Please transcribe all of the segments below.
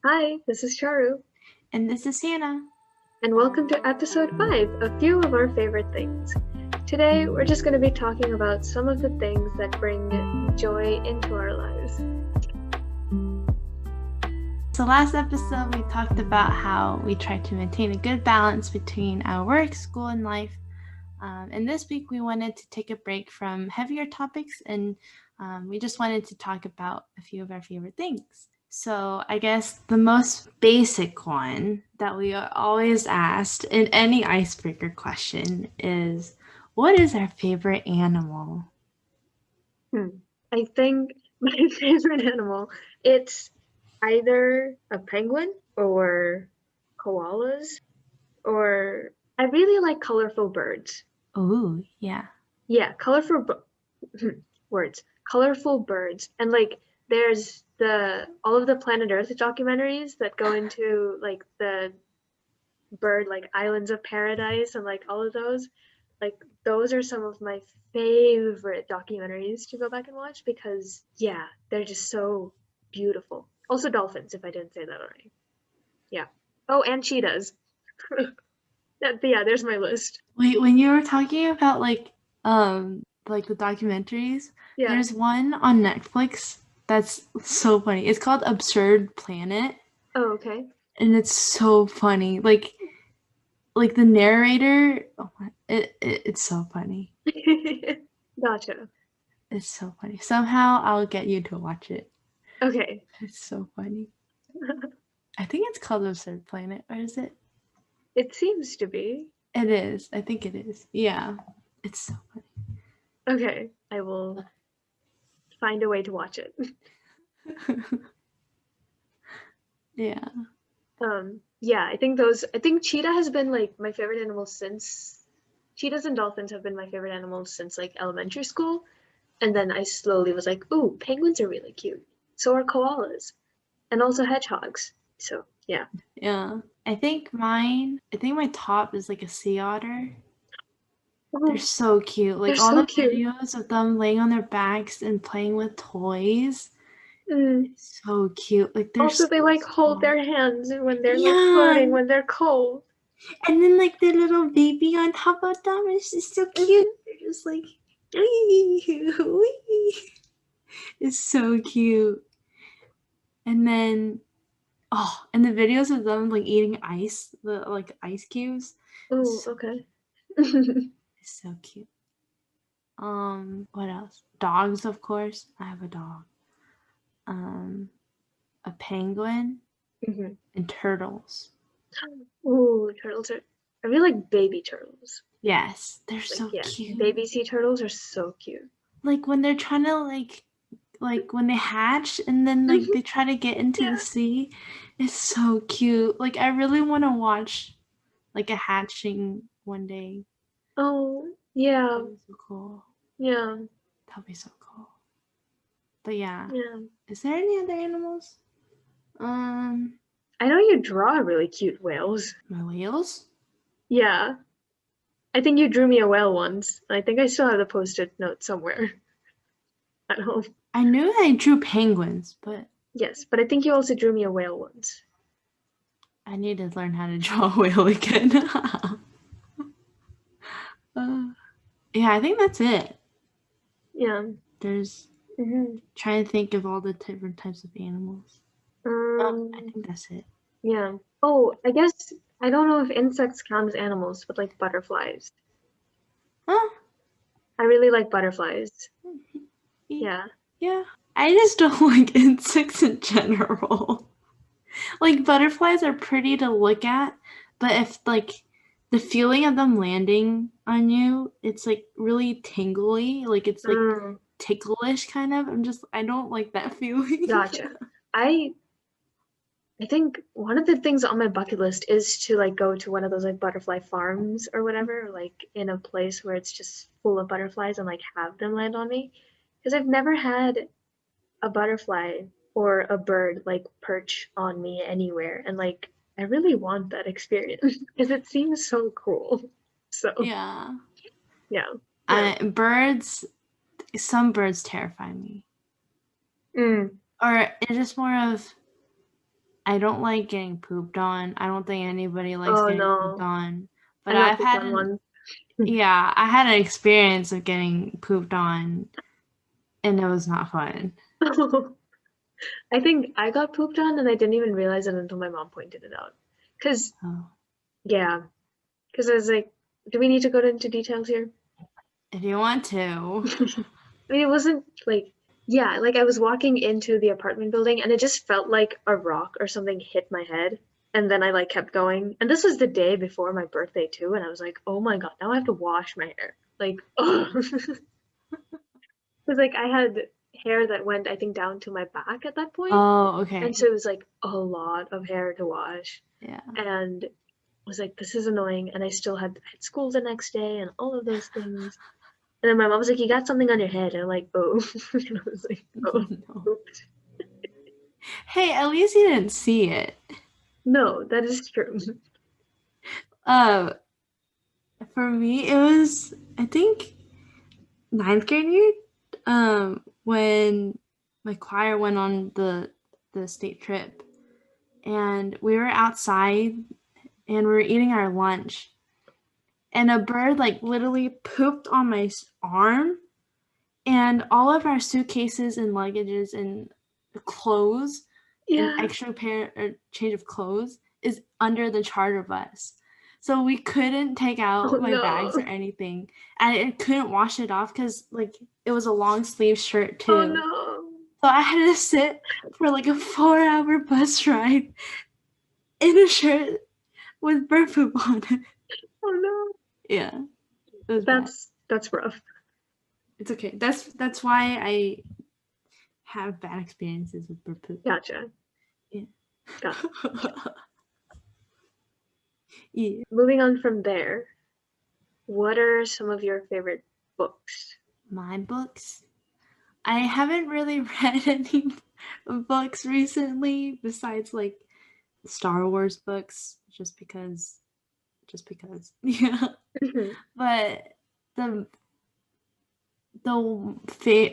Hi, this is Charu, And this is Hanna. and welcome to episode 5, a few of our favorite things. Today, we're just going to be talking about some of the things that bring joy into our lives. So last episode, we talked about how we try to maintain a good balance between our work, school, and life. And this week, we wanted to take a break from heavier topics, and we just wanted to talk about a few of our favorite things. So I guess the most basic one that we are always asked in any icebreaker question is, what is our favorite animal? I think my favorite animal, it's either a penguin or koalas, or I really like colorful birds. Oh, yeah. Yeah, words, colorful birds, and like there's all of the Planet Earth documentaries that go into like the bird like Islands of Paradise and like all of those. Like those are some of my favorite documentaries to go back and watch because yeah, they're just so beautiful. Also dolphins, if I didn't say that already. Yeah. Oh, and cheetahs. Yeah, there's my list. Wait, when you were talking about like the documentaries, Yeah. there's one on Netflix that's so funny. It's called Absurd Planet, Oh, okay. and it's so funny. Like the narrator, it's so funny. Gotcha. It's so funny. Somehow I'll get you to watch it. Okay. It's so funny. I think it's called Absurd Planet, or is it? It seems to be. It is. I think it is. Yeah. It's so funny. Okay. I will find a way to watch it. Yeah. Yeah, I think cheetah has been like my favorite animal since cheetahs and dolphins have been my favorite animals since like elementary school. And then I slowly was like, ooh, penguins are really cute. So are koalas. And also hedgehogs. So yeah. Yeah. I think my top is like a sea otter. They're Oh, so cute. they're Like all so the cute. videos of them laying on their backs and playing with toys. Mm. It's so cute. Like they're Also, so they like hold small. their hands when they're like Yeah. floating when they're cold. And then like the little baby on top of them is just so cute. Mhm. They're just like wee, wee. It's so cute. And then and the videos of them like eating ice, the like ice cubes. Oh, It's okay. so cute. What else? Dogs, of course. I have a dog. Um, a penguin Hmm. and turtles. Ooh, turtles are. I really like baby turtles. Yes, they're Like, so yeah, cute. baby sea turtles are so cute. Like when they're trying to like when they hatch and then like Mhm. they try to get into the Yeah. sea. It's so cute. Like I really want to watch like a hatching one day. Oh, yeah, That'd be so cool. yeah, That'd be so cool. But yeah, yeah. is there any other animals? Um, I know you draw really cute whales. my whales. Yeah. I think you drew me a whale once. I think I still have the post-it note somewhere at home. I knew I drew penguins, but Yes, but I think you also drew me a whale once. I need to learn how to draw a whale again. uh, yeah, I think that's it. Yeah. There's Hmm. trying to think of all the different types of animals. I Um, think that's it. yeah. Oh, I guess I don't know if insects count as animals, but like butterflies. Huh? I really like butterflies. Y- Yeah. Yeah. I just don't like insects in general. Like butterflies are pretty to look at, but if like the feeling of them landing on you, it's like really tingly, like it's like Mm, ticklish kind of. I don't like that feeling. gotcha. I I think one of the things on my bucket list is to like go to one of those like butterfly farms or whatever, like in a place where it's just full of butterflies and like have them land on me. Because I've never had a butterfly or a bird like perch on me anywhere. And like I really want that experience because it seems so cool. So Yeah. yeah. Yeah. Birds, some birds terrify me. Mm, Or it's just more of I don't like getting pooped on. I don't think anybody likes Oh getting pooped no, on. But I got I've pooped had on once. I had an experience of getting pooped on and it was not fun. I think I got pooped on and I didn't even realize it until my mom pointed it out. Cause Oh. yeah, cause I was like, do we need to go into details here? If you want to. I mean, it wasn't like, yeah, like I was walking into the apartment building and it just felt like a rock or something hit my head. And then I like kept going. And this was the day before my birthday too. And I was like, oh my God, now I have to wash my hair. Like, oh, because like I had hair that went, I think, down to my back at that point. Oh, And okay. so it was like a lot of hair to wash. Yeah. And I was like, this is annoying. And I had school the next day and all of those things. And then my mom was like, you got something on your head. And I'm like, oh. And I was like, oh, No. oops. Hey, at least you didn't see it. No, that is true. Uh, for me, it was I think ninth grade year. When my choir went on the state trip, and we were outside and we were eating our lunch, and a bird like literally pooped on my arm, and all of our suitcases and luggages and clothes, an Yeah. extra pair or change of clothes is under the charter bus. So we couldn't take Oh out my bags or no. anything. And I couldn't wash it off because like it was a long sleeve shirt Oh too. no. So I had to sit for like a 4-hour bus ride in a shirt with bird poop on it. Oh no. Yeah, it was bad. That's rough. It's okay. That's why I have bad experiences with bird poop. Gotcha. Yeah. Got it. Yeah. Moving on from there, what are some of your favorite books? My books. I haven't really read any books recently besides like Star Wars books just because. Yeah. Mhm. But the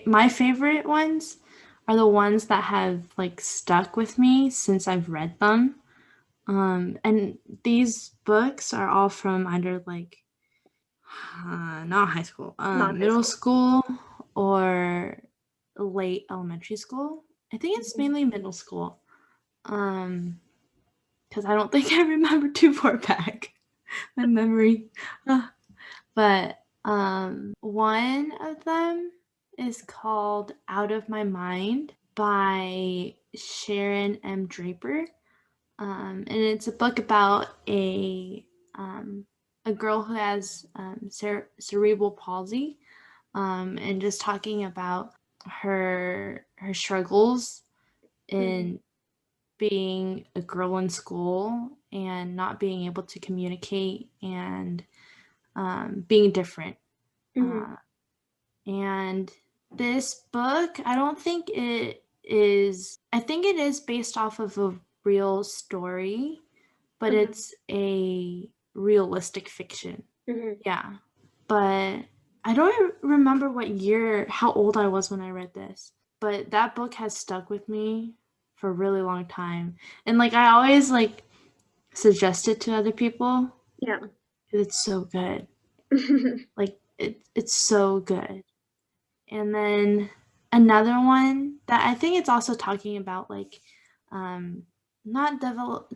my favorite ones are the ones that have like stuck with me since I've read them. And these books are all from either like not high school, Not high middle school. school or late elementary school. I think it's Mhm. mainly middle school. Because I don't think I remember too far back. My memory. But one of them is called Out of My Mind by Sharon M. Draper. And it's a book about a girl who has cerebral palsy, and just talking about her struggles Mhm. in being a girl in school and not being able to communicate and being different. Mhm. Uh, and this book, I don't think it is, I think it is based off of a real story, but Okay. it's a realistic fiction. Mhm. Yeah. But I don't remember how old I was when I read this, but that book has stuck with me for a really long time. And like I always like suggest it to other people. Yeah. It's so good. Like it's so good. And then another one that I think it's also talking about like um not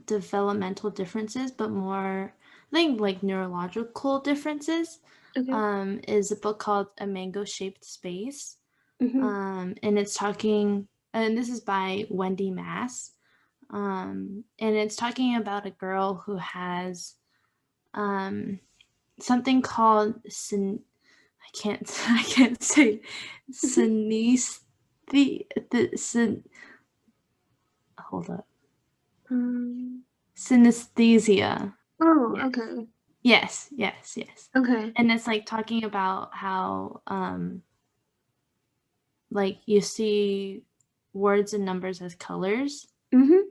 developmental differences, but more I think like neurological differences, Okay. is a book called A Mango Shaped Space. Mhm. And it's talking, and this is by Wendy Mass. And it's talking about a girl who has um, something called I can't say Mhm. synesthesia. The hold up, Um, synesthesia. oh, Yes, okay. yes. Okay. And it's like talking about how like you see words and numbers as colors. Mhm.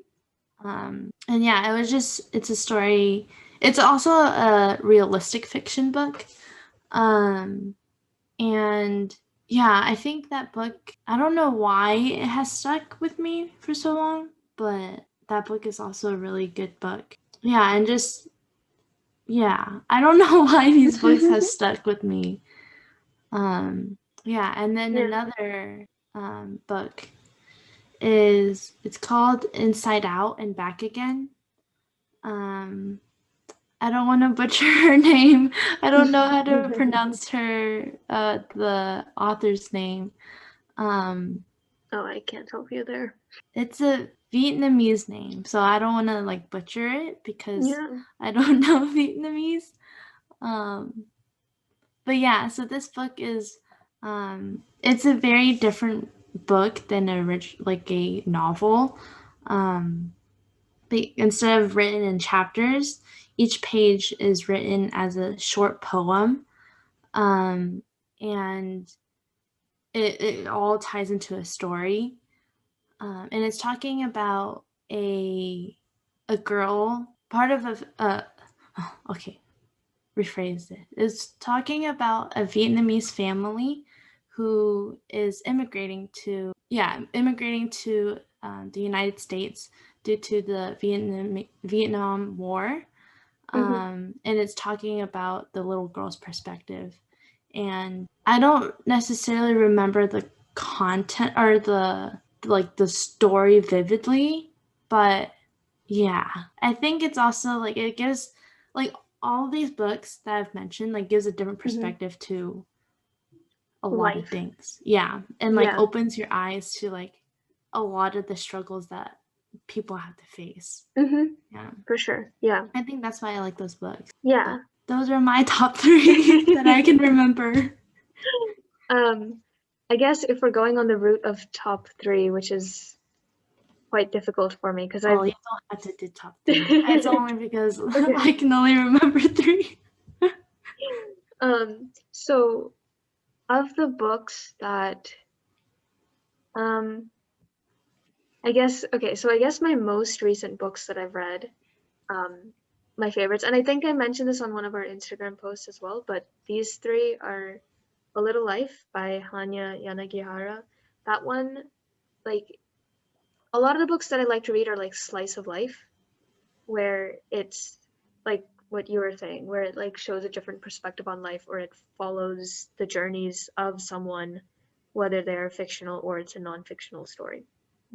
And yeah, it's a story. It's also a realistic fiction book. Um, and yeah, I think that book, I don't know why it has stuck with me for so long, but that book is also a really good book. Yeah, and just I don't know why these books have stuck with me. Yeah, and then Yeah. another book is it's called Inside Out and Back Again. Um, I don't want to butcher her name. I don't know how to pronounce her the author's name. Um, Oh, I can't help you there. it's a Vietnamese name, so I don't want to like butcher it because Yeah. I don't know Vietnamese. Um, but yeah, so this book is it's a very different book than like a novel. Um, instead of written in chapters, each page is written as a short poem, um, and it all ties into a story. And it's talking about a girl, part of okay, rephrase it. It's talking about a Vietnamese family who is immigrating to the United States due to the Vietnam War. Hmm. And it's talking about the little girl's perspective. And I don't necessarily remember the content or the story vividly, but yeah, I think it's also like it gives like all these books that I've mentioned like gives a different Hmm. perspective to a lot of Life. things. Yeah, and like Yeah. opens your eyes to like a lot of the struggles that people have to face. Hmm. Yeah. For sure. Yeah. I think that's why I like those books. But Yeah. those are my top 3 that I can remember. um, I guess if we're going on the route of top three, which is quite difficult for me because Oh, I've you don't have to do top 3. It's only because okay. I can only remember 3. So of the books that um I guess my most recent books that I've read, um my favorites, and I think I mentioned this on one of our Instagram posts as well, but these three are A Little Life by Hanya Yanagihara. That one, like a lot of the books that I like to read are like slice of life, where it's like what you were saying, where it like shows a different perspective on life, or it follows the journeys of someone, whether they're fictional or it's a non-fictional story.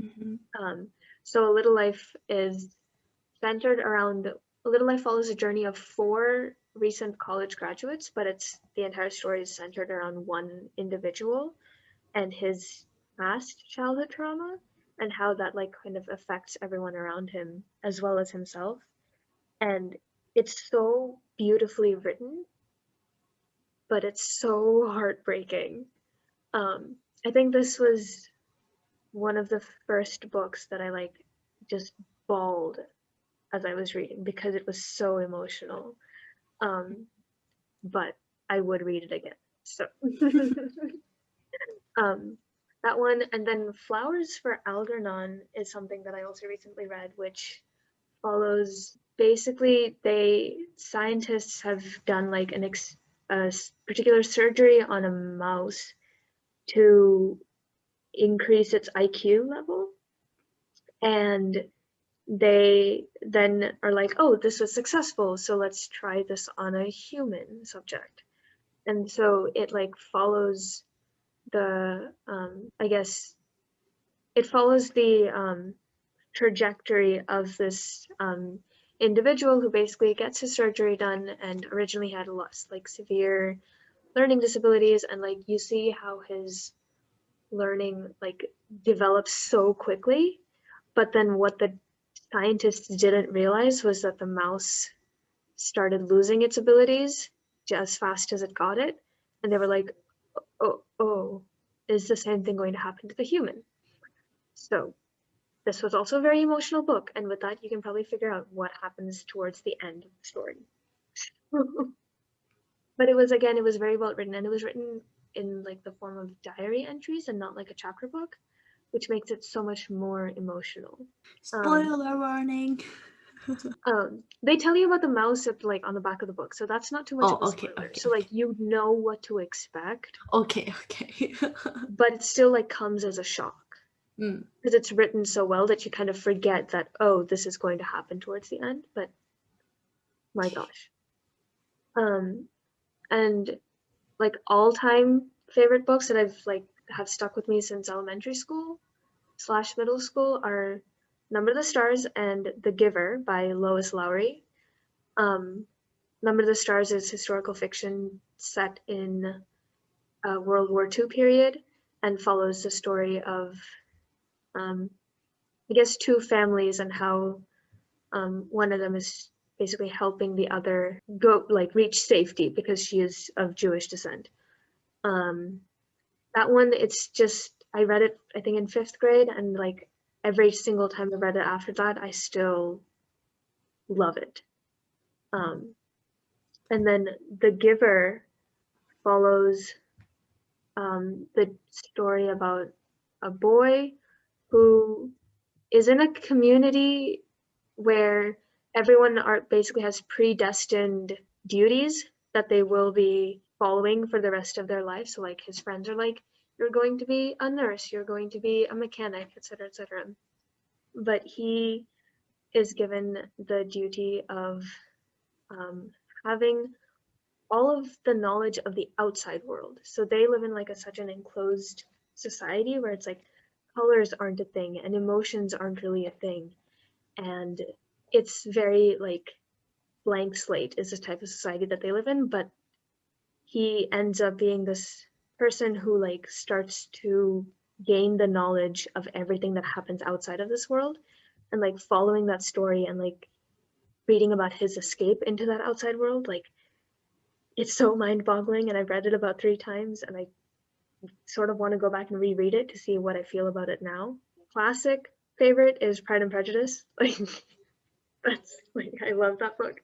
Mm-hmm. Um, so A Little Life is centered around A Little Life follows a journey of four recent college graduates, but it's the entire story is centered around one individual and his past childhood trauma and how that like kind of affects everyone around him as well as himself. And it's so beautifully written, but it's so heartbreaking. Um, I think this was one of the first books that I like just bawled as I was reading because it was so emotional. Um, but I would read it again. So um, that one, and then Flowers for Algernon is something that I also recently read, which follows basically they scientists have done like a particular surgery on a mouse to increase its IQ level, and they then are like, oh, this was successful, so let's try this on a human subject. And so it like follows the I guess it follows the trajectory of this individual who basically gets his surgery done and originally had a lot like severe learning disabilities, and like you see how his learning like develops so quickly, but then what the scientists didn't realize was that the mouse started losing its abilities just as fast as it got it, and they were like, oh, is the same thing going to happen to the human? So this was also a very emotional book, and with that, you can probably figure out what happens towards the end of the story. But it was again, it was very well written, and it was written in like the form of diary entries and not like a chapter book, which makes it so much more emotional. Um, Spoiler warning. they tell you about the mouse at like on the back of the book, so that's not too much Oh, of a okay, spoiler. okay, So like okay. you know what to expect, Okay, okay. but it still like comes as a shock. Mm. because it's written so well that you kind of forget that, oh, this is going to happen towards the end. But my gosh. Um, and like all-time favorite books that I've like have stuck with me since elementary school slash middle school are Number of the Stars and The Giver by Lois Lowry. Um, Number of the Stars is historical fiction set in a World War II period and follows the story of, um, I guess, two families and how one of them is basically helping the other go like reach safety because she is of Jewish descent. Um, that one, it's just I read it I think in fifth grade, and like every single time I read it after that, I still love it. Um, and then The Giver follows the story about a boy who is in a community where everyone are basically has predestined duties that they will be following for the rest of their life. So like his friends are like, you're going to be a nurse, you're going to be a mechanic, etc., etc. But he is given the duty of um, having all of the knowledge of the outside world. So they live in like such an enclosed society where it's like colors aren't a thing and emotions aren't really a thing. And it's very like blank slate is the type of society that they live in, but he ends up being this person who like starts to gain the knowledge of everything that happens outside of this world, and like following that story and like reading about his escape into that outside world, like it's so mind-boggling, and I've read it about 3 times, and I sort of want to go back and reread it to see what I feel about it now. Classic favorite is Pride and Prejudice. Like that's like I love that book.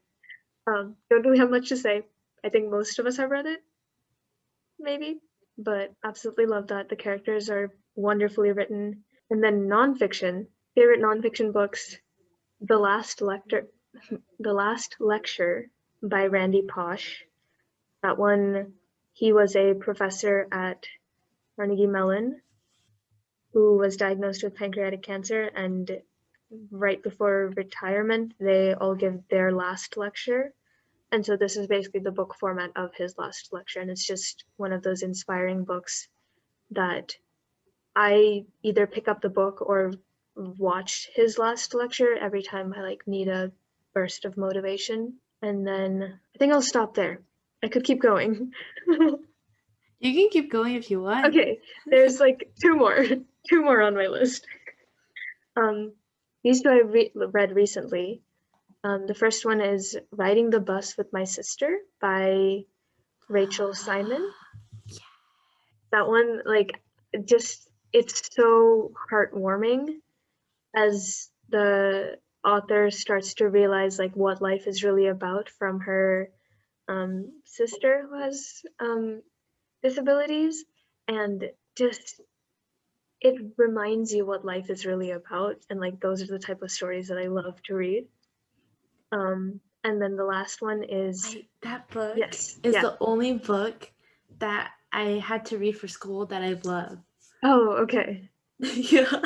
Don't really have much to say. I think most of us have read it, maybe, but absolutely love that. The characters are wonderfully written. And then nonfiction, favorite nonfiction books, The Last Lecture, The Last Lecture by Randy Pausch. That one, he was a professor at Carnegie Mellon who was diagnosed with pancreatic cancer, and right before retirement, they all give their last lecture. And so this is basically the book format of his last lecture, and it's just one of those inspiring books that I either pick up the book or watch his last lecture every time I like need a burst of motivation. And then I think I'll stop there. I could keep going. You can keep going if you want. Okay, there's like two more, two more on my list. These two I read recently. The first one is Riding the Bus with My Sister by Rachel Simon. That one, like, just it's so heartwarming as the author starts to realize like what life is really about from her sister who has disabilities, and just it reminds you what life is really about, and like those are the type of stories that I love to read. And then the last one is That book yes, is yeah. the only book that I had to read for school that I love. Oh, okay. Yeah.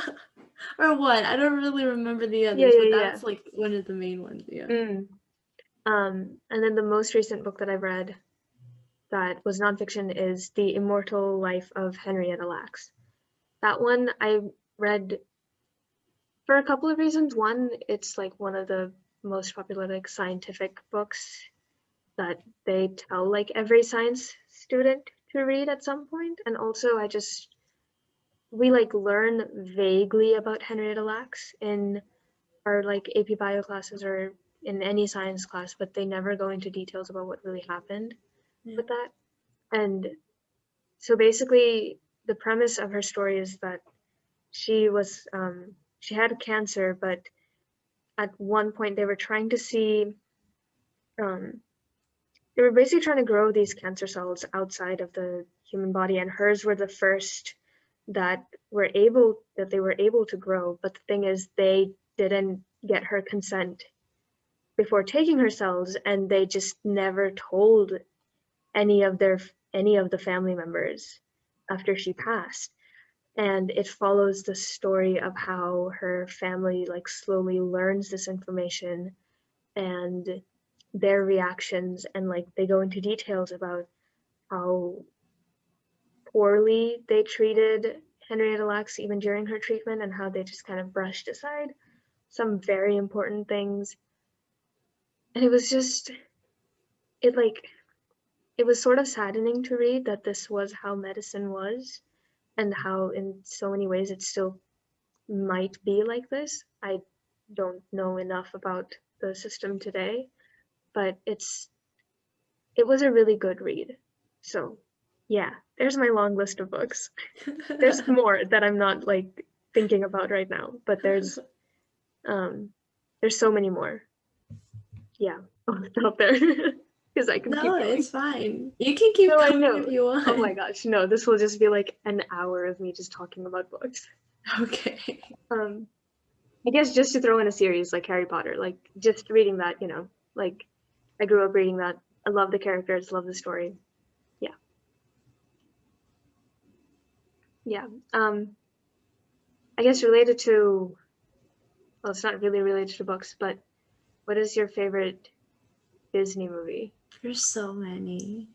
Or one. I don't really remember the Yeah, others, but yeah, yeah. that's like one of the main ones. Yeah. Mm. And then the most recent book that I've read that was nonfiction is The Immortal Life of Henrietta Lacks. That one I read for a couple of reasons. One, it's like one of the most popular like scientific books that they tell like every science student to read at some point. And also I just we like learn vaguely about Henrietta Lacks in our like AP bio classes or in any science class, but they never go into details about what really happened Yeah. with that. And so basically the premise of her story is that she was she had cancer, but at one point they were trying to see um, they were basically trying to grow these cancer cells outside of the human body, and hers were the first that they were able to grow. But the thing is they didn't get her consent before taking her cells, and they just never told any of the family members after she passed. and it follows the story of how her family like slowly learns this information and their reactions, and like they go into details about how poorly they treated Henrietta Lacks even during her treatment, and how they just kind of brushed aside some very important things. And it was just, it like, it was sort of saddening to read that this was how medicine was, and how in so many ways it still might be like this. I don't know enough about the system today, but it was a really good read. So yeah, there's my long list of books. There's more that I'm not like thinking about right now, but there's so many more. Yeah, I'll stop there because I can No, keep going. it's fine. You can keep No, I going know. if you want. Oh my gosh, no, this will just be like an hour of me just talking about books. Okay. I guess just to throw in a series like Harry Potter, like just reading that, like I grew up reading that. I love the characters, love the story. Yeah. Yeah. I guess related to, well, it's not really related to books, but what is your favorite Disney movie? There's so many.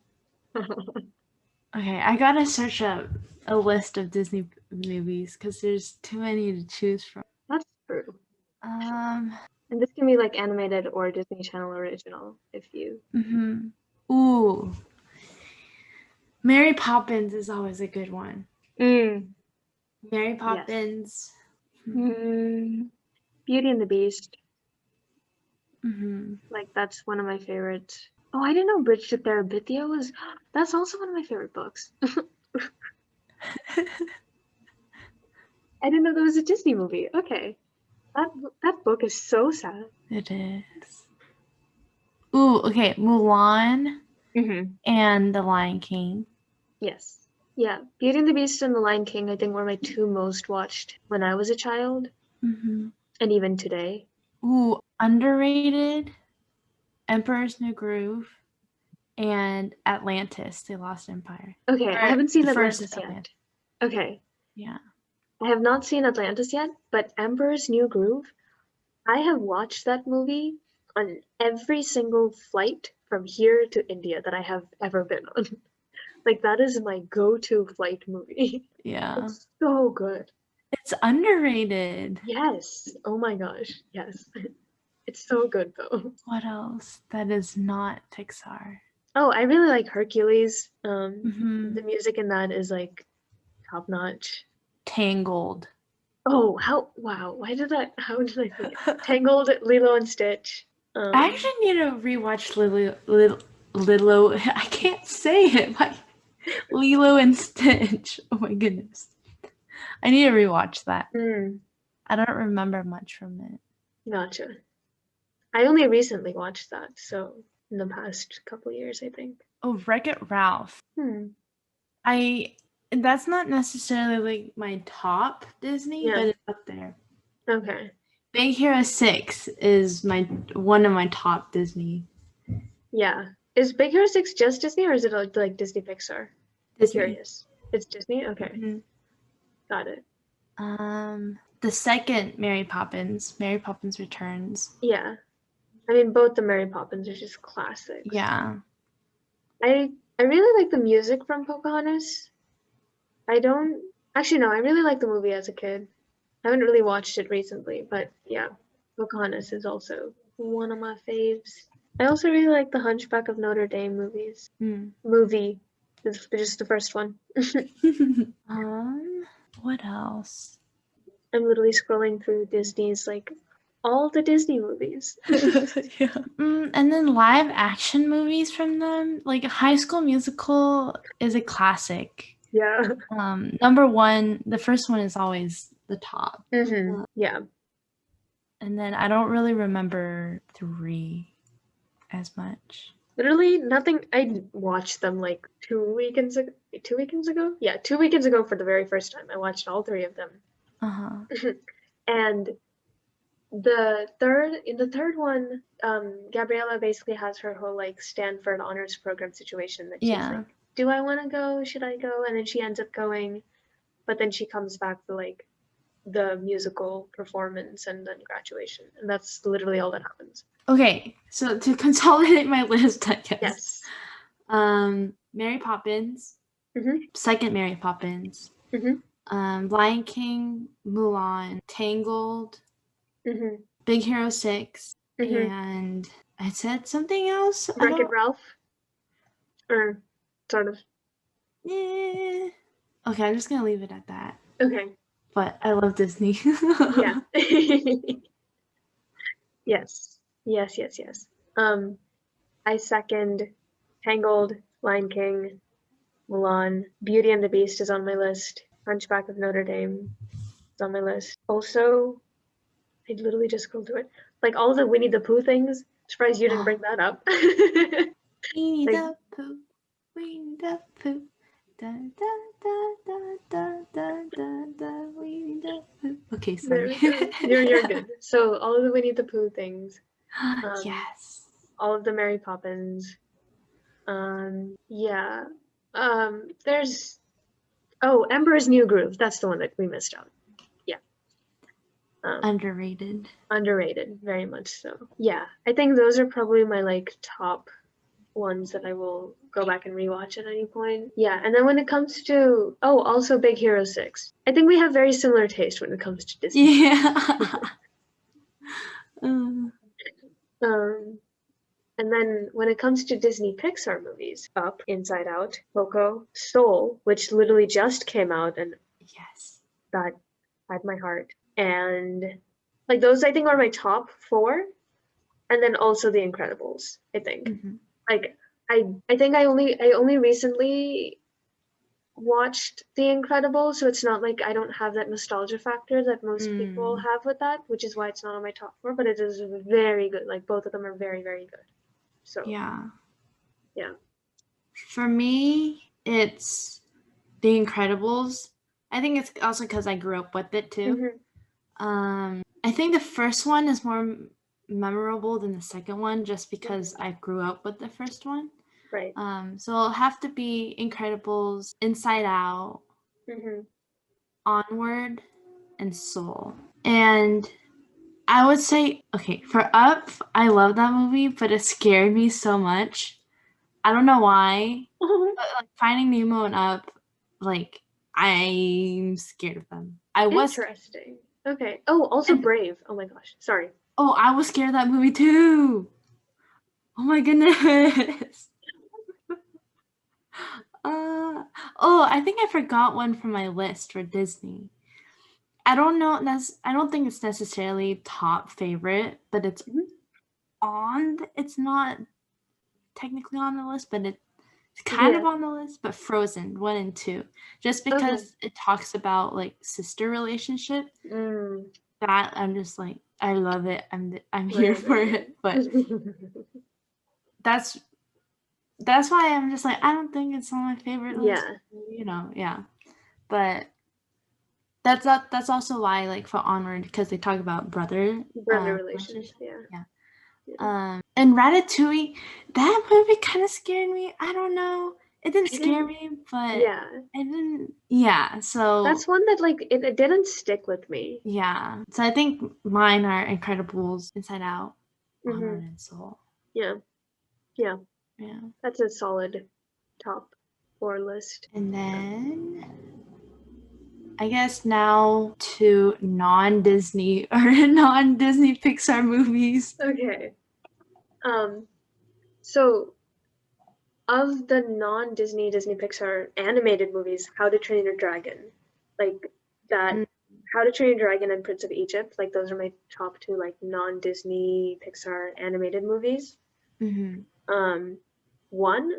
Okay, I gotta search up a list of Disney movies because there's too many to choose from. That's true. Um. And this can be like animated or Disney Channel original if you. Ooh. Mary Poppins is always a good one. Mary Poppins. Beauty and the Beast. Mm-hmm. Like that's one of my favorites. Oh, I didn't know Bridge to Terabithia was. That's also one of my favorite books. I didn't know there was a Disney movie. Okay, that book is so sad. It is. Ooh, okay. Mulan and The Lion King. Yes. Yeah, Beauty and the Beast and The Lion King, I think, were my two most watched when I was a child, and even today. Ooh, underrated. Emperor's New Groove and Atlantis, The Lost Empire. Okay, I haven't seen Atlantis yet. Atlantis. Okay. Yeah. I have not seen Atlantis yet, but Emperor's New Groove, I have watched that movie on every single flight from here to India that I have ever been on. Like, that is my go-to flight movie. Yeah. It's so good. It's underrated. Yes. Oh my gosh. Yes. It's so good, though. What else that is not Pixar? Oh, I really like Hercules. The music in that is like top notch. Tangled. Oh, wow. How did I forget? Tangled, Lilo and Stitch. I actually need to rewatch Lilo. I can't say it. Lilo and Stitch. Oh my goodness. I need to rewatch that. I don't remember much from it. Gotcha. I only recently watched that, so in the past couple years, I think. Oh, Wreck-It Ralph. That's not necessarily like my top Disney, but it's up there. Okay. Big Hero 6 is one of my top Disney. Yeah. Is Big Hero 6 just Disney, or is it like Disney Pixar? Disney. Curious. It's Disney? Okay. Got it. The second Mary Poppins Returns. Yeah. I mean, both the Mary Poppins are just classics. Yeah. I really like the music from Pocahontas. I really liked the movie as a kid. I haven't really watched it recently, but yeah, Pocahontas is also one of my faves. I also really like the Hunchback of Notre Dame movies. Movie. It's just the first one. What else? I'm literally scrolling through Disney's, like, all the Disney movies. Yeah. And then live action movies from them, like High School Musical is a classic. Yeah. Number one, the first one is always the top. Yeah. And then I don't really remember 3 as much. Literally nothing. I watched them like 2 weekends ago. 2 weekends ago? Yeah, 2 weekends ago for the very first time. I watched all 3 of them. And in the third one, Gabriella basically has her whole like Stanford honors program situation that she's like, do I want to go? Should I go? And then she ends up going. but then she comes back for like the musical performance and then graduation, and that's literally all that happens. Okay, so to consolidate my list, I guess. Yes. Mary Poppins, Mhm. second Mary Poppins, Mhm. Lion King, Mulan, Tangled, Mhm. Big Hero 6, Mhm. and I said something else. I Wreck-It don't. Ralph, or sort of. Okay, I'm just gonna leave it at that. Okay. But I love Disney. Yeah. Yes. Yes. Yes. Yes. I second Tangled, Lion King, Mulan, Beauty and the Beast is on my list. Hunchback of Notre Dame is on my list. Also, I literally just scrolled through it. Like all the Winnie the Pooh things. Surprised you didn't bring that up. Winnie Like- the Pooh, Winnie the Pooh. Da, da, da, da, da, da, da, da, Winnie the Pooh. Okay, There sorry. we go. You're good. So all of the Winnie the Pooh things. Yes. All of the Mary Poppins. Yeah. There's Ember's New Groove. That's the one that we missed out. Yeah. Underrated. Underrated, very much so. Yeah. I think those are probably my like top ones that I will go back and rewatch at any point. Yeah, and then when it comes to also Big Hero 6. I think we have very similar taste when it comes to Disney. Yeah. And then when it comes to Disney Pixar movies, Up, Inside Out, Coco, Soul, which literally just came out and Yes. that had my heart. And like those I think are my top 4. And then also The Incredibles, I think. Mhm. Like I think I only recently watched The Incredibles, so it's not like I don't have that nostalgia factor that most people have with that, which is why it's not on my top 4, but it is very good. Like both of them are very, very good. So Yeah. Yeah. For me, it's The Incredibles. I think it's also because I grew up with it too. Mhm. I think the first one is more memorable than the second one just because I grew up with the first one. Right. So it'll have to be Incredibles, Inside Out, Mhm. Onward, and Soul. And I would say, okay, for Up, I love that movie, but it scared me so much. I don't know why. But like Finding Nemo and Up, like I'm scared of them. I was. Interesting. Okay. Oh, also Brave. Oh my gosh. Sorry. Oh, I was scared of that movie too. Oh my goodness. I think I forgot one from my list for Disney. I don't know. I don't think it's necessarily top favorite, but it's Mhm. It's not technically on the list, but it's kind of Yeah. on the list. But Frozen 1 and 2, just Okay. because it talks about like sister relationship. Mm. That I'm just like I love it. I'm here Right, for right, it. But that's why I'm just like I don't think it's on my favorite list. Yeah. Yeah. But that's also why like for Onward, because they talk about brother relations. relationship. Yeah. And Ratatouille, that movie kind of scared me. I don't know. It didn't scare me, but Yeah. it didn't. Yeah. So That's one that like it didn't stick with me. yeah. So I think mine are Incredibles, Inside Out, Onward, Mhm. and Soul. Yeah. Yeah. Yeah. That's a solid top 4 list. And then I guess now to non-Disney or non-Disney Pixar movies. Okay. So of the non-Disney Disney Pixar animated movies, How to Train Your Dragon, like that, How to Train Your Dragon and Prince of Egypt, like those are my top 2 like non-Disney Pixar animated movies. Mm-hmm. One,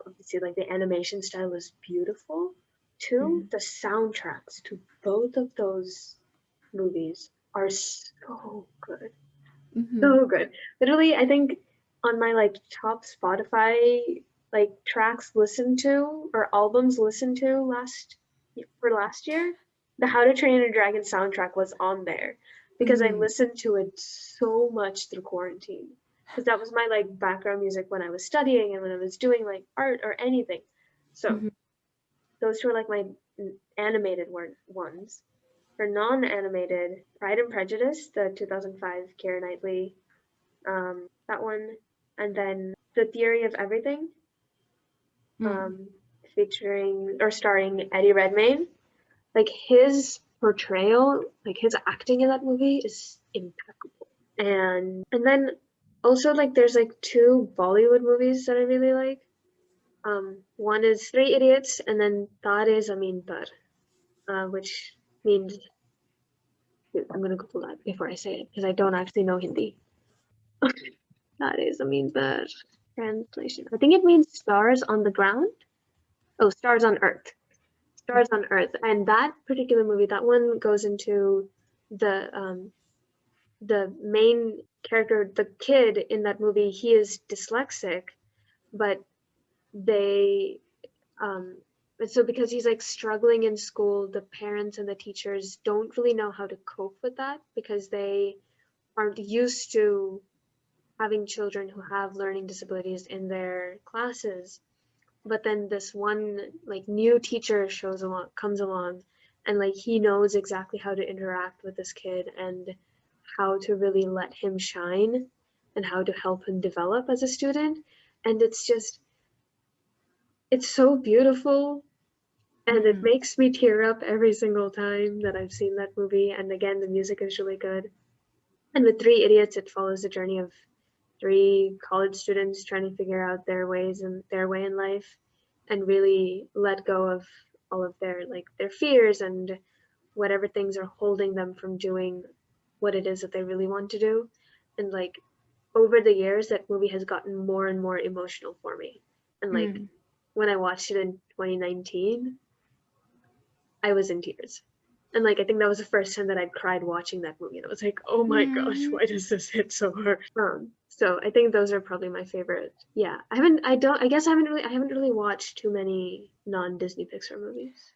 obviously like the animation style is beautiful. 2, the soundtracks to both of those movies are so good. So good. Literally, I think on my like top Spotify like tracks listened to or albums listened to last year, the How to Train Your Dragon soundtrack was on there because I listened to it so much through quarantine. Because that was my like background music when I was studying and when I was doing like art or anything. So those two are like my animated ones. For non-animated, Pride and Prejudice, the 2005 Keira Knightley, that one, and then The Theory of Everything, um, featuring or starring Eddie Redmayne. Like his portrayal, like his acting in that movie is impeccable. And then also like there's like two Bollywood movies that I really like. One is Three Idiots, and then Tare Zameen Par, which means I'm gonna Google that before I say it because I don't actually know Hindi. Tare Zameen Par translation. I think it means stars on the ground. Oh, stars on Earth. Stars on Earth. And that particular movie, that one goes into the main character, the kid in that movie. He is dyslexic, but they um so because he's like struggling in school, the parents and the teachers don't really know how to cope with that because they aren't used to having children who have learning disabilities in their classes. But then this one like new teacher comes along, and like he knows exactly how to interact with this kid and how to really let him shine and how to help him develop as a student. And it's so beautiful, and it makes me tear up every single time that I've seen that movie. And again, the music is really good. And with Three Idiots, it follows the journey of three college students trying to figure out their ways and their way in life and really let go of all of their fears and whatever things are holding them from doing what it is that they really want to do. And like over the years, that movie has gotten more and more emotional for me. And like when I watched it in 2019, I was in tears. And like I think that was the first time that I'd cried watching that movie, and I was like, oh my gosh, why does this hit so hard? So I think those are probably my favorite. Yeah, I haven't really watched too many non-Disney Pixar movies,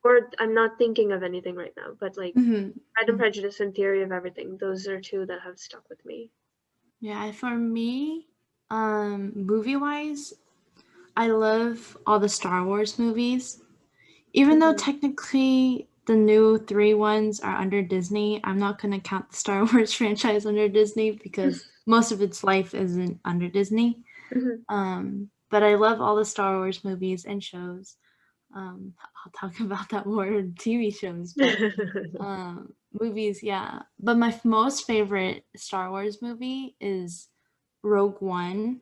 or I'm not thinking of anything right now. But like Pride and Prejudice and Theory of Everything, those are two that have stuck with me. Yeah, for me, movie wise, I love all the Star Wars movies. Even though technically the new 3 ones are under Disney, I'm not going to count the Star Wars franchise under Disney because most of its life isn't under Disney. But I love all the Star Wars movies and shows. I'll talk about that more in TV shows, but movies, yeah. But my most favorite Star Wars movie is Rogue One,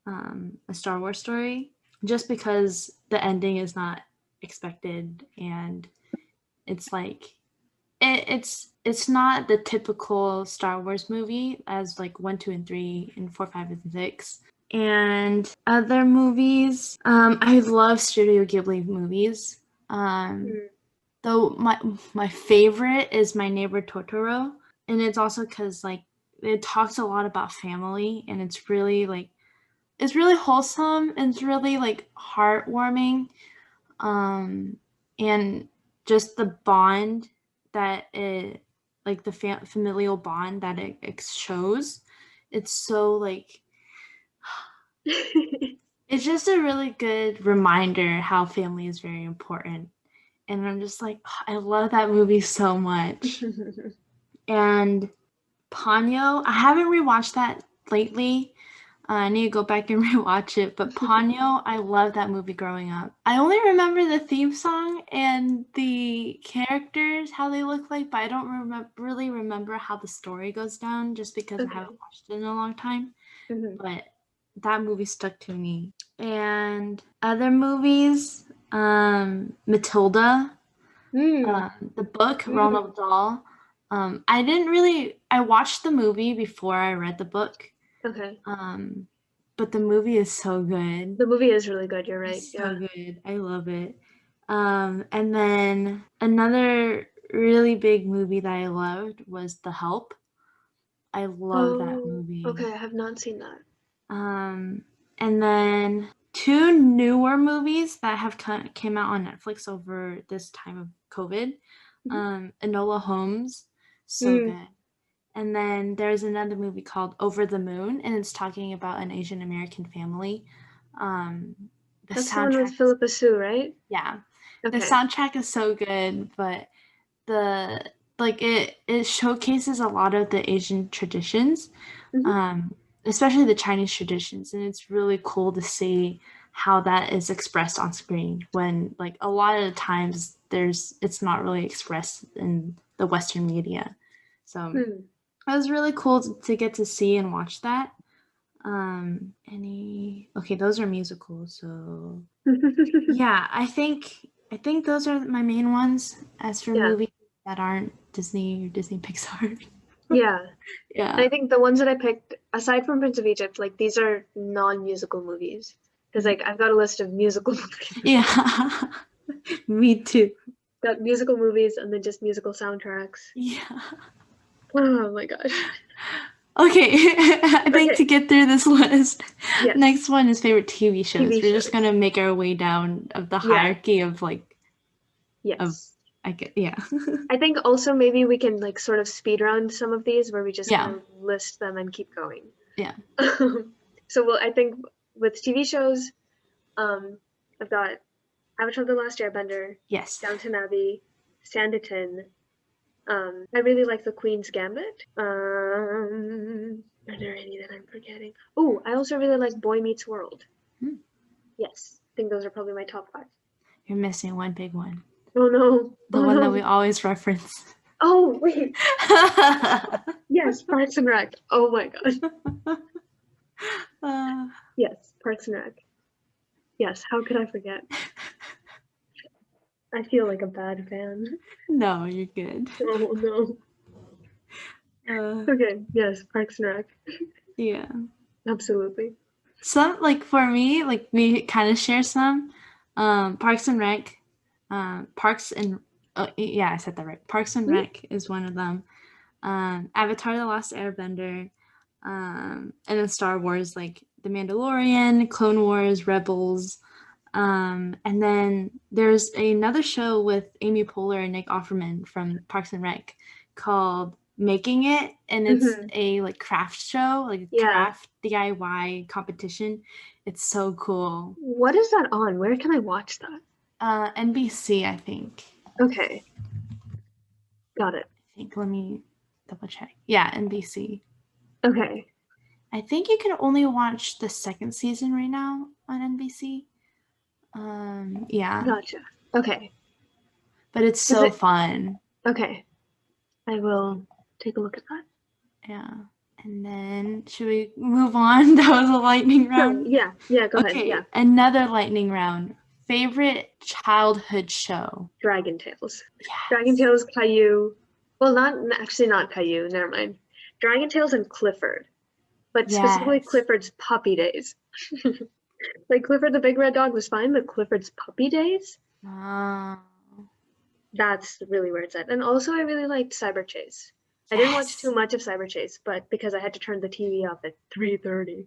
A Star Wars Story, just because the ending is not expected, and it's like it's not the typical Star Wars movie as like 1, 2, and 3, and 4, 5, and 6. And other movies, I love Studio Ghibli movies. Though my favorite is My Neighbor Totoro, and it's also because like it talks a lot about family, and it's really wholesome and it's really like heartwarming, and just the bond that it like the familial bond that it shows. It's so like it's just a really good reminder how family is very important. And I'm just like, oh, I love that movie so much. And Ponyo, I haven't rewatched that lately. I need to go back and rewatch it. But Ponyo, I love that movie growing up. I only remember the theme song and the characters, how they look like, but I don't really remember how the story goes down just because I haven't watched it in a long time. But that movie stuck to me. And other movies, Matilda, the book, Ronald Dahl. I watched the movie before I read the book. Okay. But the movie is so good. The movie is really good, you're right. It's so good. I love it. And then another really big movie that I loved was The Help. I love that movie. Okay, I have not seen that. And then 2 newer movies that have came out on Netflix over this time of COVID. Enola Holmes, so good. And then there's another movie called Over the Moon, and it's talking about an Asian American family. That's the one with Philippa Sue, right? Yeah. Okay. The soundtrack is so good, but it showcases a lot of the Asian traditions, Mhm. especially the Chinese traditions, and it's really cool to see how that is expressed on screen when like a lot of the times it's not really expressed in the Western media. So Hmm. it was really cool to get to see and watch that. Those are musicals, so yeah, I think those are my main ones. As for Yeah. movies that aren't Disney or Disney Pixar. Yeah. Yeah. I think the ones that I picked, aside from Prince of Egypt, like these are non-musical movies. Because like I've got a list of musical movies. Yeah. Me too. Got musical movies and then just musical soundtracks. Yeah. Oh my gosh. Okay. I think Okay. to get through this list, Yes. next one is favorite TV shows. TV We're just shows. gonna make our way down of the Yeah. hierarchy of of Yes. yeah. I think also maybe we can like sort of speed round some of these where we just Yeah. kind of list them and keep going. Yeah. So I think with TV shows, I've got Avatar: The Last Airbender, Yes. Downton Abbey, Sanditon. I really like The Queen's Gambit. Are there any that I'm forgetting? Oh, I also really like Boy Meets World. Hmm. Yes, I think those are probably my top 5. You're missing one big one. Oh no! The Oh one that we no! always reference. Oh wait! Yes, Parks and Rec. Oh my god. Yes, Parks and Rec. Yes, how could I forget? I feel like a bad fan. No, you're good. Oh no. Uh, Okay, yes, Parks and Rec. yeah. Absolutely. Some for me, we kind of share some. Parks and Rec, Parks and yeah, I said that right. Parks and Mhm. Rec is one of them. Avatar: The Last Airbender, and then Star Wars like The Mandalorian, Clone Wars, Rebels. And then there's another show with Amy Poehler and Nick Offerman from Parks and Rec called Making It, and it's Mhm. a like craft show, like a Yeah. craft DIY competition. It's so cool. What is that on? Where can I watch that? NBC, I think. Okay, got it. Let me double check. Yeah, NBC. Okay, I think you can only watch the second season right now on NBC. Yeah, gotcha. Okay, but it's is so it fun. okay? I will take a look at that. Yeah. And then should we move on? That was a lightning Sure. round. Yeah. Yeah. Go ahead. Yeah. Okay, another lightning round. Favorite childhood show? Dragon Tales. Dragon Yes. Tales, Caillou. Well, not Caillou. Never mind. Dragon Tales and Clifford, but specifically Yes. Clifford's puppy days. Like Clifford the Big Red Dog was fine, but Clifford's puppy days. Oh, That's really where it's at. And also, I really liked Cyber Chase. I didn't watch too yes. much of Cyber Chase, but because I had to turn the TV off at 3:30,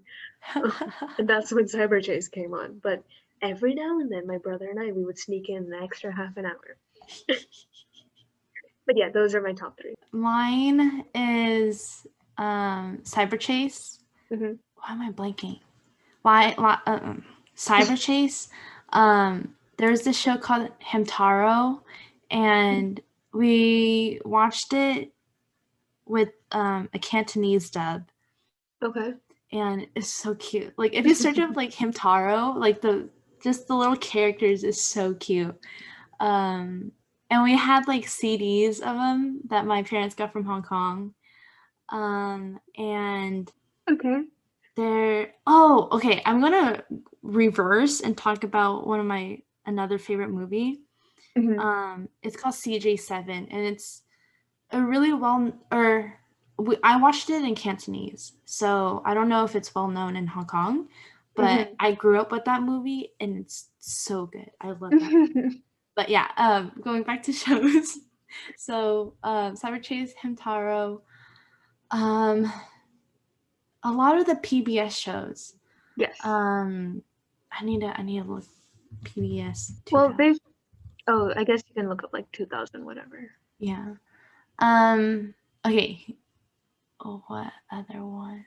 and that's when Cyber Chase came on. But every now and then, my brother and I, we would sneak in an extra half an hour. But yeah, those are my top 3. Mine is Cyber Chase. Mm-hmm. Why am I blanking? Cyber Chase. There's this show called Hamtaro, and we watched it with a Cantonese dub, Okay. and it's so cute. Like if you search up like Hamtaro, like the little characters is so cute. And we had like CDs of them that my parents got from Hong Kong. And Okay. okay, I'm gonna reverse and talk about one of my another favorite movie. Mm-hmm. It's called CJ7, and it's a really I watched it in Cantonese, so I don't know if it's well known in Hong Kong, but I grew up with that movie and it's so good. I love that. Mm-hmm. But yeah, going back to shows. So Cyber Chase, Hamtaro, um, a lot of the PBS shows. Yes. I need to look PBS Well, 2000. there's. Oh, I guess you can look up like 2000, whatever. Yeah. Okay. Oh, what other ones?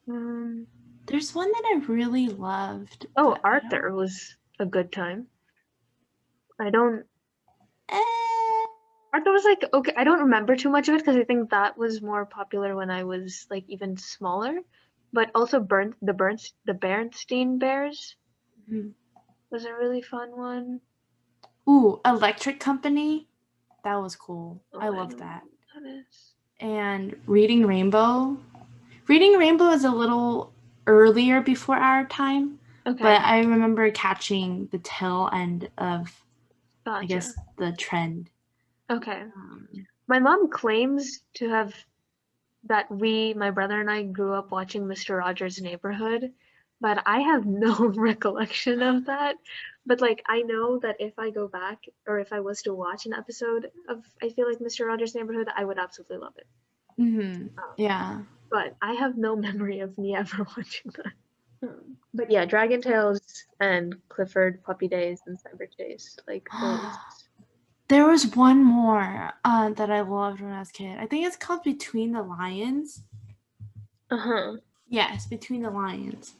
Um. There's one that I really loved. Oh, but I don't- Arthur was a good time. I don't. Eh, Art was like okay. I don't remember too much of it because I think that was more popular when I was like even smaller. But also the Bernstein Bears mhm. was a really fun one. Ooh, Electric Company. That was cool. Oh, I I love don't know that. what that is. And Reading Rainbow. Reading Rainbow is a little earlier before our time, Okay, but I remember catching the tail end of, I gotcha. guess, the trend. Okay. Um, My mom claims to have that my brother and I grew up watching Mr. Rogers' Neighborhood, but I have no recollection of that. But like I know that if I go back or if I was to watch an episode of I feel like Mr. Rogers' Neighborhood, I would absolutely love it. yeah. But I have no memory of me ever watching that. But yeah, Dragon Tales and Clifford, Puppy Days, and Cyber Chase, like those. There was one more that I loved when I was a kid. I think it's called Between the Lions. Uh-huh. Yes, Between the Lions.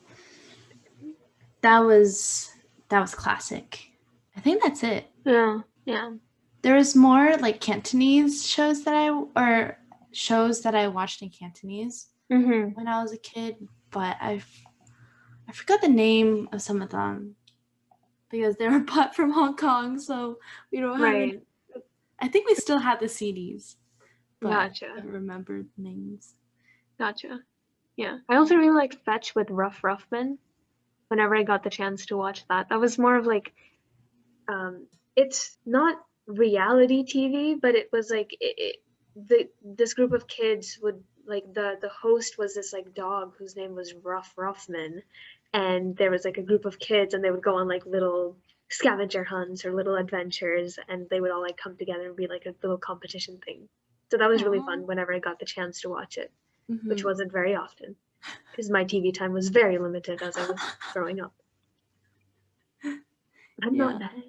That was classic. I think that's it. Yeah, yeah. There was more like Cantonese shows that I watched in Cantonese Mm-hmm. when I was a kid, but I forgot the name of some of them because they were bought from Hong Kong, so we don't have any. Right. I think we still have the CDs, but I Gotcha. don't remember names. Gotcha. Yeah. I also really liked Fetch with Ruff Ruffman whenever I got the chance to watch that. That was more of like it's not reality TV, but it was like this group of kids would like the host was this like dog whose name was Ruff Ruffman, and there was like a group of kids and they would go on like little scavenger hunts or little adventures and they would all like come together and be like a little competition thing. So that was really Aw. fun whenever I got the chance to watch it, which Mhm. wasn't very often because my TV time was very limited as I was growing up. I'm not Yeah. bad.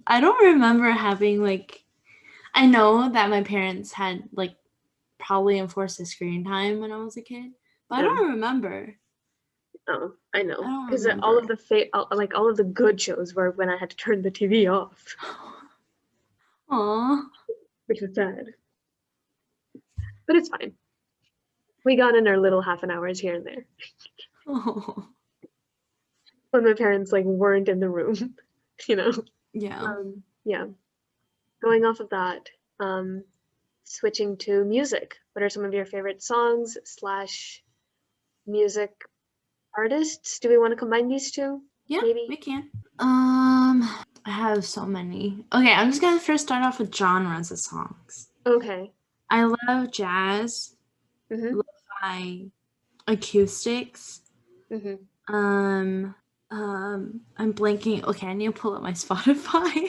I don't remember having like. I know that my parents had like probably enforced the screen time when I was a kid, but I Yeah. don't remember. Oh, I I know. don't Because all remember. of like all of the good shows were when I had to turn the TV off, Aw. which was sad. But it's fine. We got in our little half an hours here and there Oh. when my parents like weren't in the room, you know. Yeah. Yeah. Going off of that, switching to music. What are some of your favorite songs slash music artists? Do we want to combine these two? Yeah, Maybe. we can. I have so many. Okay, I'm just gonna first start off with genres of songs. Okay. I love jazz, Mhm. lo-fi, acoustics. Mhm. I'm blanking. Okay, I need to pull up my Spotify.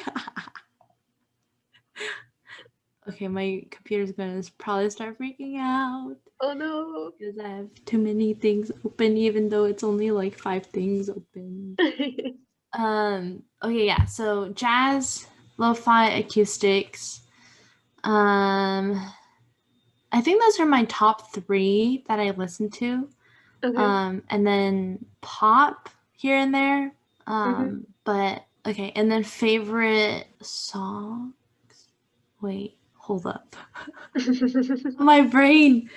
Okay, my computer's gonna probably start freaking out Oh no. because I have too many things open, even though it's only like 5 things open. Okay, yeah. So jazz, lo-fi, acoustics. I think those are my top 3 that I listen to. Okay. And then pop here and there. Mhm. But okay, and then favorite song. Wait, hold up. My brain.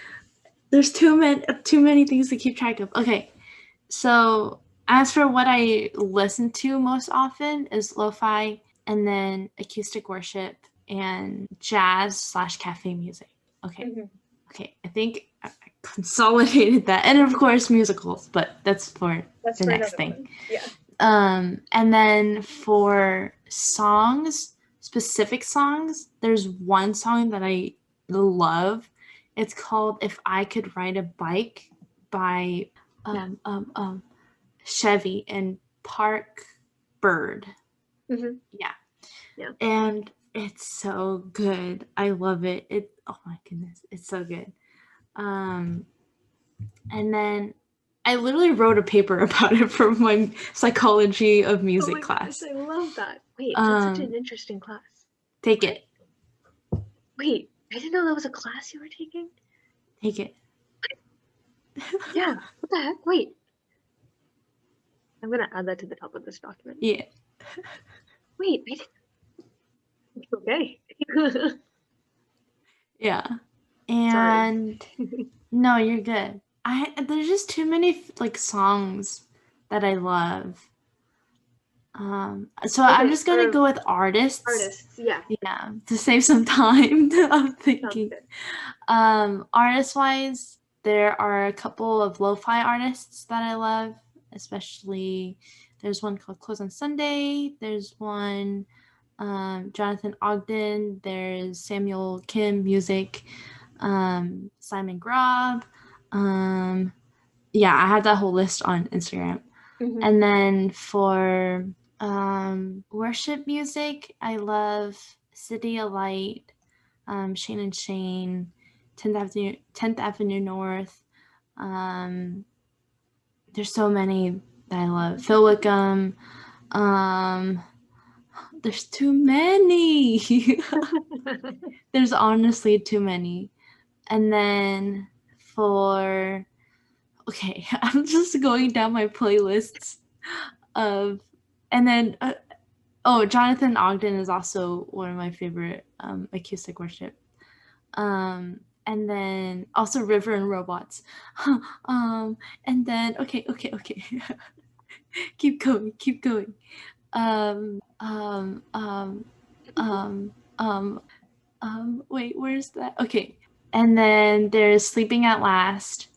There's too many things to keep track of. Okay, so as for what I listen to most often is lo-fi, and then acoustic worship and jazz slash cafe music. Okay, Mhm. okay. I think I consolidated that, and of course musicals, but that's for That's the for next another thing. one. Yeah. And then for songs, specific songs, there's one song that I love. It's called "If I Could Ride a Bike" by Chevy and Park Bird. Mhm. Yeah, Yeah. and it's so good. I love it. Oh my goodness, it's so good. Um, and then I literally wrote a paper about it for my psychology of Oh music my goodness, class. I love that. Wait, that's such an interesting class. Take it. Wait, I didn't know that was a class you were taking. Take it. Yeah. What the heck? Wait. I'm gonna add that to the top of this document. Yeah. Wait, okay. Yeah. Sorry. And no, you're good. There's just too many like songs that I love. So I'm Okay, just gonna go with artists. artists, yeah, Yeah, to save some time. I'm sounds thinking. good. Artist wise, there are a couple of lo-fi artists that I love, especially there's one called Close on Sunday. There's one Jonathan Ogden. There's Samuel Kim Music. Simon Grob. Yeah, I have that whole list on Instagram. Mhm. And then for worship music, I love City of Light, Shane and Shane, 10th Avenue North. There's so many that I love. Phil Wickham. There's too many. There's honestly too many. And then okay, I'm just going down my playlists of, and then Jonathan Ogden is also one of my favorite acoustic worship. And then also River and Robots. And then okay. keep going. Wait, where's that? Okay. And then there's Sleeping at Last.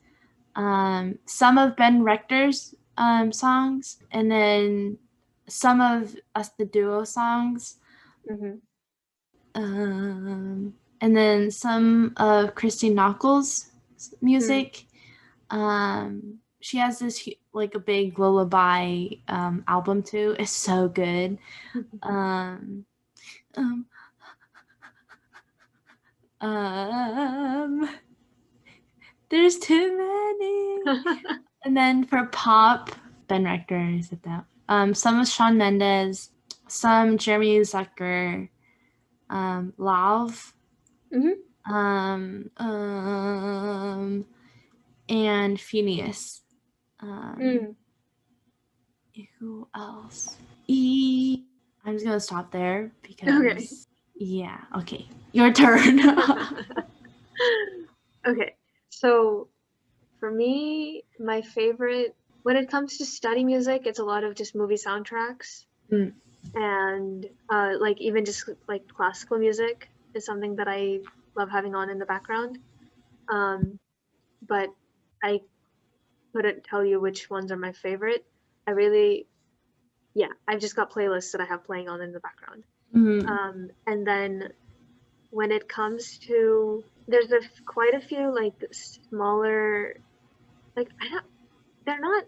Some of Ben Rector's songs, and then some of Us the Duo songs. Mhm. And then some of Christy Knuckles' music. She has this like a big lullaby album too. It's so good. Um, um, there's too many. And then for pop, Ben Rector is at that. Some of Shawn Mendes, some Jeremy Zucker, Lauv, and Phineas. Who else? I'm just gonna stop there because. Okay. Yeah. Okay. Your turn. Okay, so for me, my favorite when it comes to study music, it's a lot of just movie soundtracks. Mm. And like even just like classical music is something that I love having on in the background. But I couldn't tell you which ones are my favorite. I've just got playlists that I have playing on in the background. And then when it comes to there's quite a few like smaller, like they're not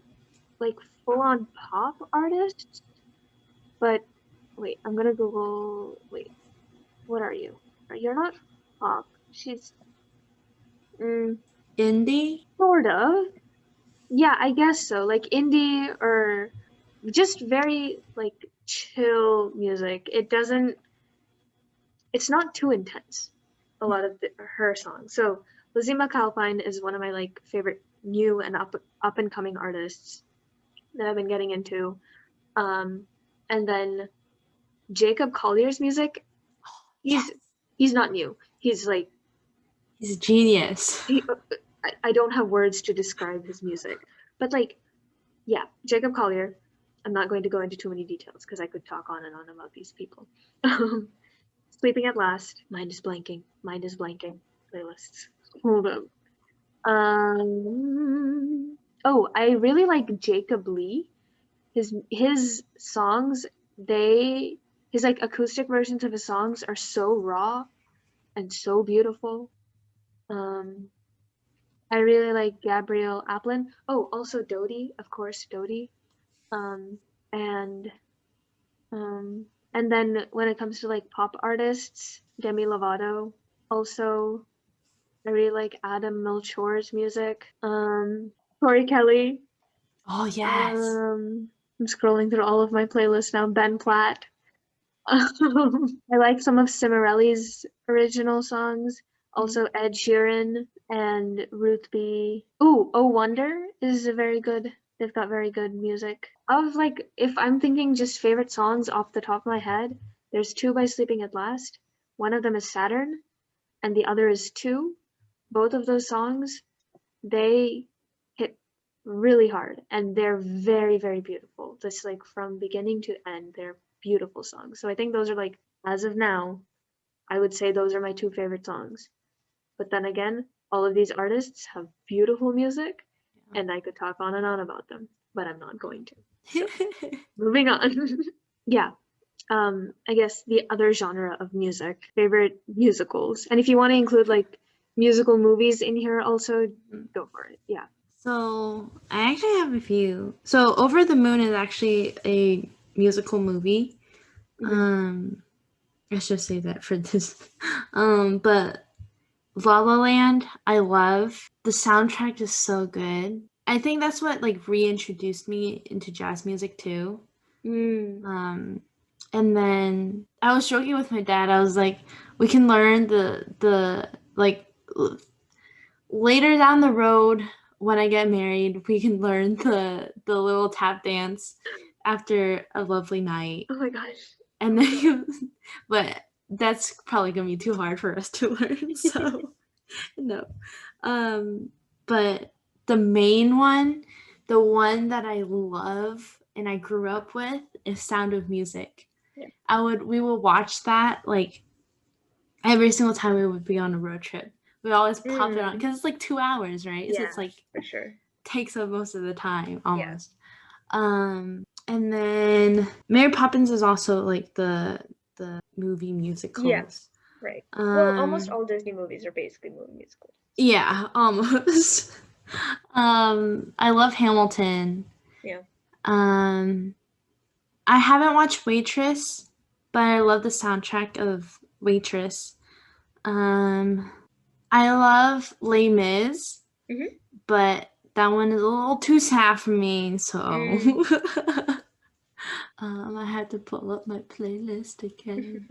like full on pop artists, but wait, I'm gonna Google. Wait, what are you? You're not pop. She's Indie. sort of. Yeah, I guess so. Like indie or just very like chill music. It's not too intense. A lot of her songs. So Lizzie McAlpine is one of my like favorite new and up and coming artists that I've been getting into. And then Jacob Collier's music. He's not new. He's like He's a genius. I don't have words to describe his music, but like, yeah, Jacob Collier. I'm not going to go into too many details because I could talk on and on about these people. Sleeping at Last. Mind is blanking. Playlists. Hold up. Oh, I really like Jacob Lee. His songs, his like acoustic versions of his songs are so raw and so beautiful. I really like Gabrielle Aplin. Oh, also Dodie, of course, Dodie. Um, and and then when it comes to like pop artists, Demi Lovato. Also, I really like Adam Melchor's music. Tori Kelly. Oh yes. I'm scrolling through all of my playlists now. Ben Platt. I like some of Cimarelli's original songs. Also Ed Sheeran and Ruth B. Ooh, Oh Wonder is a very good They've got very good music. Of like, if I'm thinking just favorite songs off the top of my head, there's two by Sleeping at Last. One of them is Saturn, and the other is Two. Both of those songs, they hit really hard, and they're very, very beautiful. Just like from beginning to end, they're beautiful songs. So I think those are like, as of now, I would say those are my two favorite songs. But then again, all of these artists have beautiful music, and I could talk on and on about them, but I'm not going to. So, moving on. Yeah. I guess the other genre of music, favorite musicals. And if you want to include like musical movies in here also, go for it. Yeah. So I actually have a few. So Over the Moon is actually a musical movie. I should say that for this. But La La Land, I love. The soundtrack is so good. I think that's what like reintroduced me into jazz music too. And then I was joking with my dad. I was like, we can learn the like later down the road when I get married, we can learn the little tap dance after a lovely night. Oh my gosh. And then, but that's probably gonna be too hard for us to learn. So no. But the main one, the one that I love and I grew up with is Sound of Music. Yeah. We would watch that like every single time we would be on a road trip. We always pop it on because it's like 2 hours, right? Yeah, so it's like for sure. Takes up most of the time almost. Yeah. And then Mary Poppins is also like the movie musicals. Yes, right. Well, almost all Disney movies are basically movie musicals. Yeah, almost. I love Hamilton. Yeah. I haven't watched Waitress, but I love the soundtrack of Waitress. I love Les Mis, but that one is a little too sad for me, so I had to pull up my playlist again.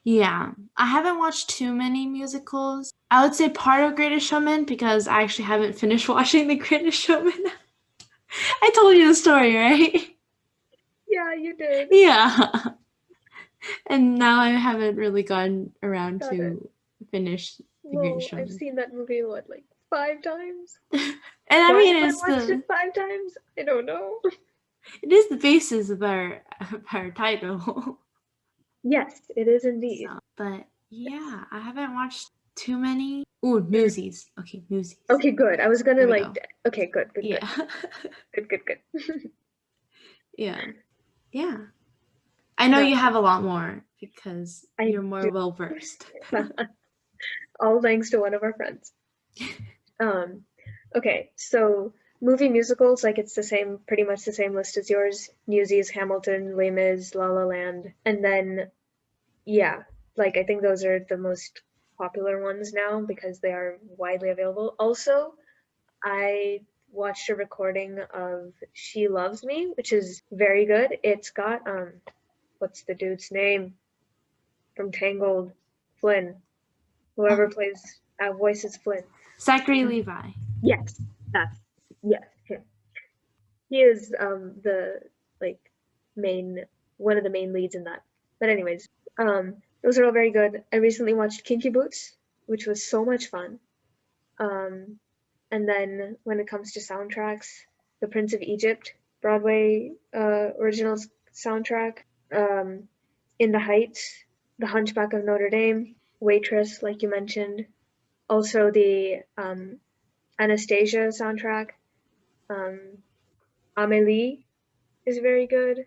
Yeah, I haven't watched too many musicals. I would say part of Greatest Showman because I actually haven't finished watching The Greatest Showman. I told you the story, right? Yeah, you did. Yeah. And now I haven't really gotten around to finish The Greatest Showman. I've seen that movie, what, like 5 times? And I mean, it's I watched it 5 times? I don't know. It is the basis of our title. Yes, it is indeed. So, but yeah, I haven't watched too many. Ooh, Newsies. Okay, Newsies. Okay, good. I was gonna okay, good. Yeah. Good. Yeah. Yeah. I know you have a lot more because you're more well versed. All thanks to one of our friends. Okay, so movie musicals, like it's pretty much the same list as yours. Newsies, Hamilton, Les Mis, La La Land, and then yeah, like I think those are the most popular ones now because they are widely available. Also, I watched a recording of She Loves Me, which is very good. It's got what's the dude's name from Tangled? Flynn. Whoever plays voices Flynn. Zachary Levi. Yes, yes, him. He is the one of the main leads in that. But anyways, those are all very good. I recently watched Kinky Boots, which was so much fun. And then when it comes to soundtracks, The Prince of Egypt, Broadway original soundtrack, In the Heights, The Hunchback of Notre Dame, Waitress, like you mentioned, also the Anastasia soundtrack, Amélie is very good.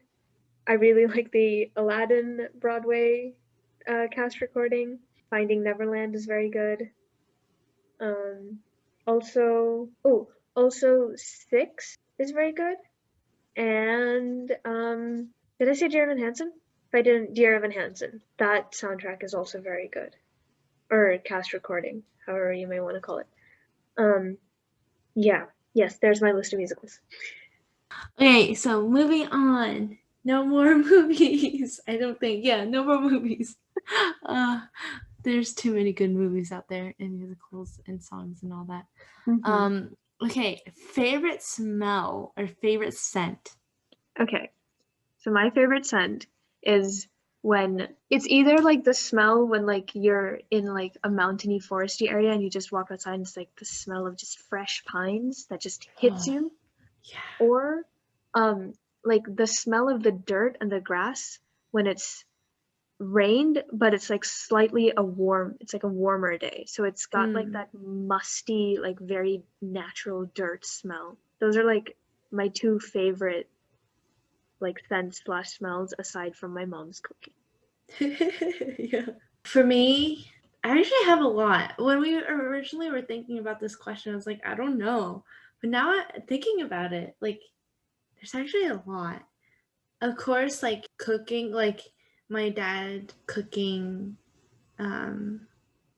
I really like the Aladdin Broadway cast recording. Finding Neverland is very good. Also Six is very good. And did I say Dear Evan Hansen? If I didn't, Dear Evan Hansen. That soundtrack is also very good. Or cast recording, however you may want to call it. Yeah. Yes, there's my list of musicals. Okay, so moving on. No more movies. I don't think. Yeah, no more movies. There's too many good movies out there and musicals and songs and all that. Okay, favorite smell or favorite scent? Okay. So my favorite scent is when it's either like the smell when like you're in like a mountainy foresty area and you just walk outside and it's like the smell of just fresh pines that just hits Oh, you, yeah. or um like the smell of the dirt and the grass when it's rained, but it's like slightly it's like a warmer day. So it's got like Mm. that musty, like very natural dirt smell. Those are like my two favorite like scents slash smells aside from my mom's cooking. Yeah. For me, I actually have a lot. When we originally were thinking about this question, I was like, I don't know. But now thinking about it, like, there's actually a lot. Of course, like cooking, like my dad cooking, um,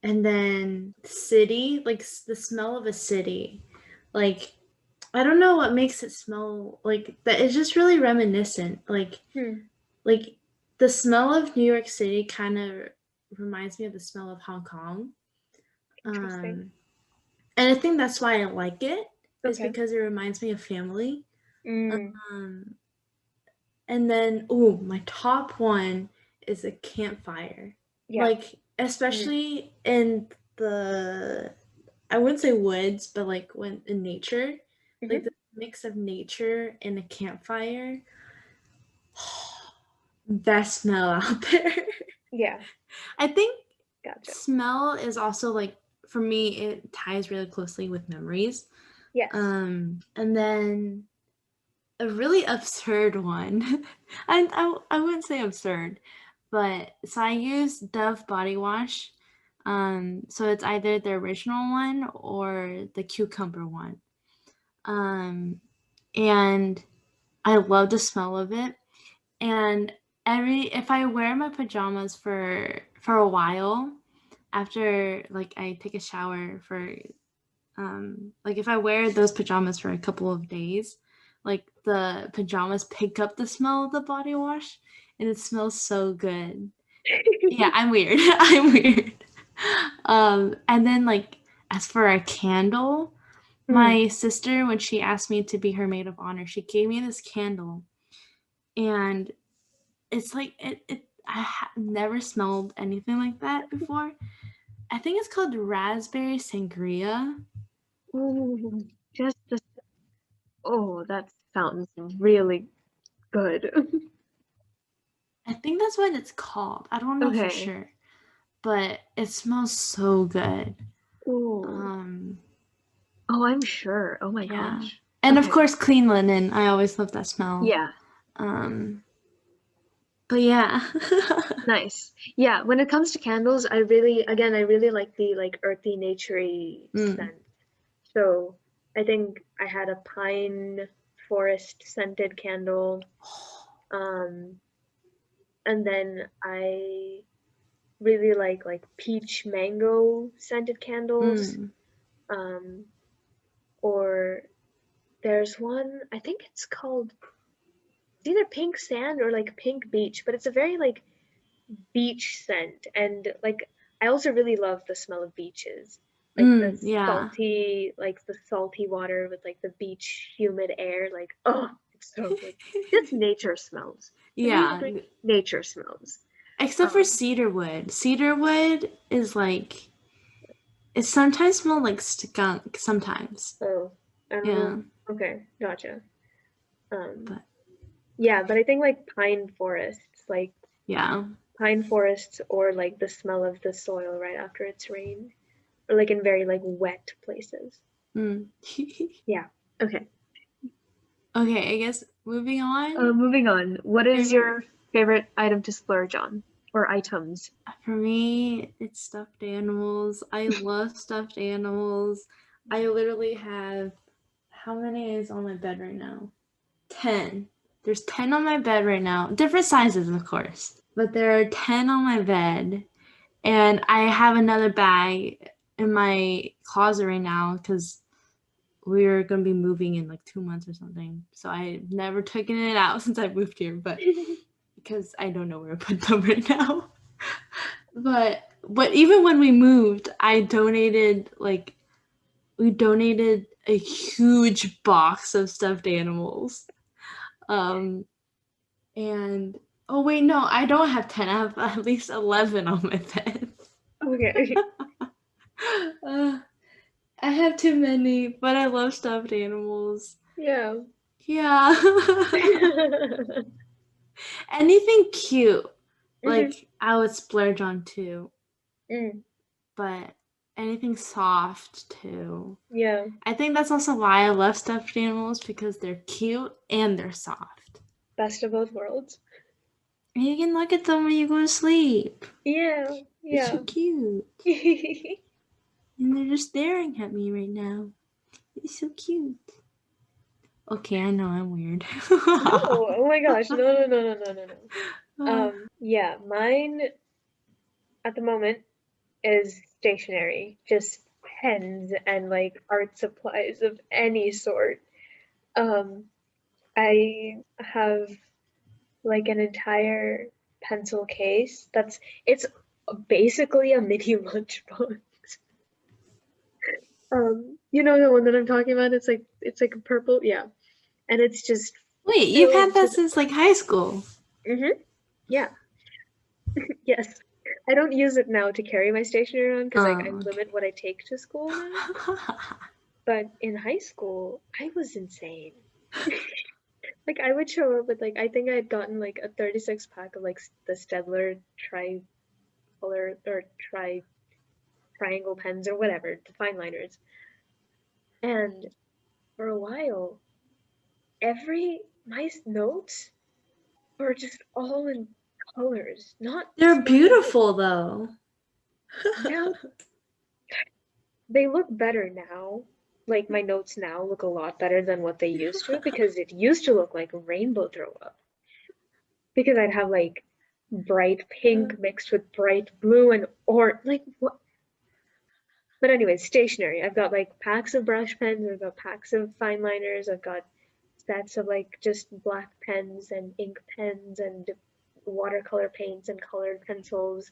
and then city, like the smell of a city. Like, I don't know what makes it smell like that. It's just really reminiscent. Hmm, Like the smell of New York City kind of reminds me of the smell of Hong Kong. interesting. Um, and I think that's why I like it, is Okay. because it reminds me of family. Mm, Um, and then, oh, my top one is a campfire. yeah. Like, Mm, especially in the, I wouldn't say woods, but like when in nature, like hmm. the mix of nature and a campfire, best smell out there. Yeah, I think gotcha. smell is also like, for me, it ties really closely with memories. Yes. And then a really absurd one. I wouldn't say absurd, but so I use Dove body wash. So it's either the original one or the cucumber one. Um, and I love the smell of it. And if I wear my pajamas for a while after like I take a shower for like if I wear those pajamas for a couple of days, like the pajamas pick up the smell of the body wash and it smells so good. Yeah, I'm weird. I'm weird. And then like as for a candle, Mm, my sister, when she asked me to be her maid of honor, she gave me this candle, and it's like never smelled anything like that before. I think it's called raspberry sangria. ooh, just the, oh, that sounds really good. I think that's what it's called. I don't know for Okay. sure, but it smells so good. Ooh. Um, Oh, I'm sure. Oh my yeah, gosh. and of Okay. course clean linen. I always love that smell. Yeah. Um, but yeah. Nice. Yeah, when it comes to candles, I really like the like earthy, naturey Mm. scent. So I think I had a pine forest scented candle. Um, and then I really like peach mango scented candles. Mm. Um, or there's one, I think it's called it's either pink sand or like pink beach, but it's a very like beach scent. And like I also really love the smell of beaches. Mm. Yeah. Like the salty water with like the beach humid air, like oh, it's so good. Just nature smells. Give me Yeah. like nature smells. Except for Um, cedarwood. Cedarwood is like, it sometimes smells like skunk. Sometimes. oh, I don't Yeah. know. Okay, gotcha. Um, But yeah, but I think like yeah. pine forests or like the smell of the soil right after it's rained, or like in very like wet places. Mm. Yeah. Okay. Okay, I guess moving on. Moving on. What is Favorite your favorite item to splurge on, or items? for me, it's stuffed animals. I love stuffed animals. I literally have, how many is on my bed right now? 10. There's 10 on my bed right now. Different sizes, of course. But there are 10 on my bed. And I have another bag in my closet right now because we're going to be moving in like 2 months or something. So I've never taken it out since I moved here, but because I don't know where to put them right now. But even when we moved, I donated like we donated a huge box of stuffed animals. And oh wait, no, I don't have 10. I have at least 11 on my bed. Okay. I have too many, but I love stuffed animals. Yeah. Yeah. Anything cute, like I would splurge on too. Mm, But anything soft too. yeah. I think that's also why I love stuffed animals, because they're cute and they're soft. Best of both worlds. And you can look at them when you go to sleep. Yeah. It's so Yeah. cute. And they're just staring at me right now. It's so cute. Okay, I know I'm weird. No, oh my gosh, no. Yeah, mine at the moment is stationery, just pens and like art supplies of any sort. Um, I have like an entire pencil case it's basically a mini lunchbox. You know the one that I'm talking about? It's like a purple, yeah. And it's just Wait, you've had filled to that the since like high school. yeah, yes. I don't use it now to carry my stationery around because like I Oh, limit what I take to school now. okay. But in high school, I was insane. Like I would show up with like I think I had gotten like a 36 pack of like the Stedler tricolor or triangle pens or whatever, the fine liners. And for a while, my notes were just all in colors, not They're sparkly. beautiful though. Now they look better now. Like my notes now look a lot better than what they used to because it used to look like rainbow throw up. Because I'd have like bright pink mixed with bright blue and or like what. But anyway, stationery. I've got like packs of brush pens, I've got packs of fine liners, I've got sets of like just black pens and ink pens and watercolor paints and colored pencils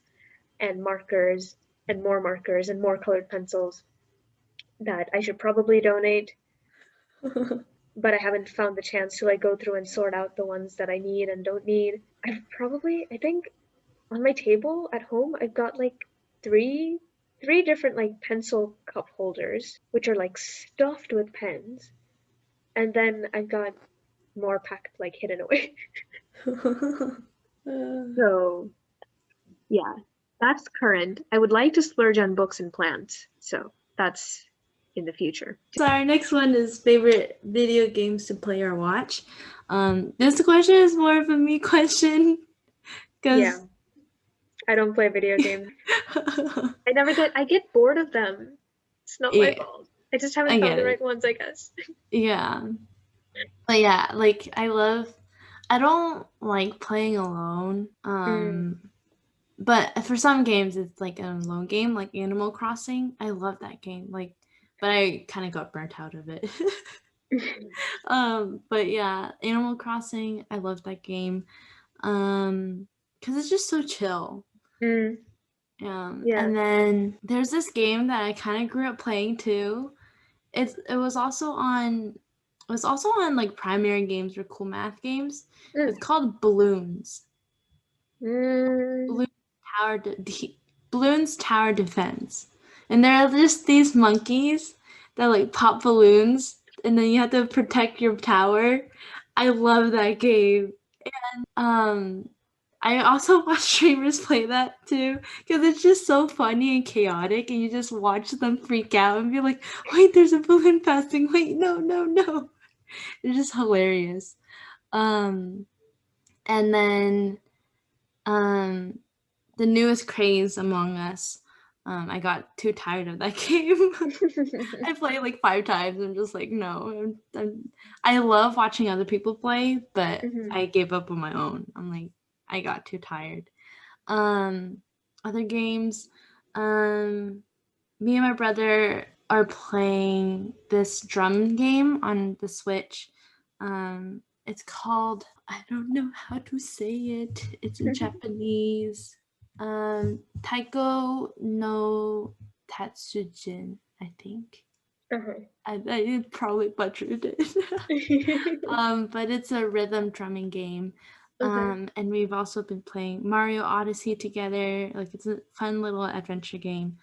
and markers and more colored pencils that I should probably donate, but I haven't found the chance to like go through and sort out the ones that I need and don't need. I think on my table at home, I've got like three different like pencil cup holders, which are like stuffed with pens. And then I've got more packed like hidden away. So yeah, that's current. I would like to splurge on books and plants. So that's in the future. So our next one is favorite video games to play or watch. This question is more of a me question Yeah, because I don't play video games. I get bored of them. It's not my yeah, fault. I just haven't I found get the right it. ones, I guess. Yeah, but yeah, like I don't like playing alone. Mm. But for some games, it's like an alone game, like Animal Crossing. I love that game. Like, but I kind of got burnt out of it. But yeah, Animal Crossing. I love that game. Because it's just so chill. Mm. Yeah. And then there's this game that I kind of grew up playing too. It was also on. It was also on like primary games or cool math games. It's Mm. called Balloons. Mm. Balloons Tower Balloons Tower Defense. And there are just these monkeys that like pop balloons and then you have to protect your tower. I love that game. Um I also watch streamers play that too because it's just so funny and chaotic and you just watch them freak out and be like, wait, there's a balloon passing. Wait, no, no, no. It's just hilarious. Um and then um the newest craze among us. I got too tired of that game. I played like 5 times. I'm just like, no. I love watching other people play, but Mhm. I gave up on my own. I'm like, I got too tired. Um, Other games. Me and my brother are playing this drum game on the Switch. It's called, I don't know how to say it. It's in Japanese. Taiko no Tatsujin, I think. I probably butchered it. But it's a rhythm drumming game. Okay. And we've also been playing Mario Odyssey together. Like, it's a fun little adventure game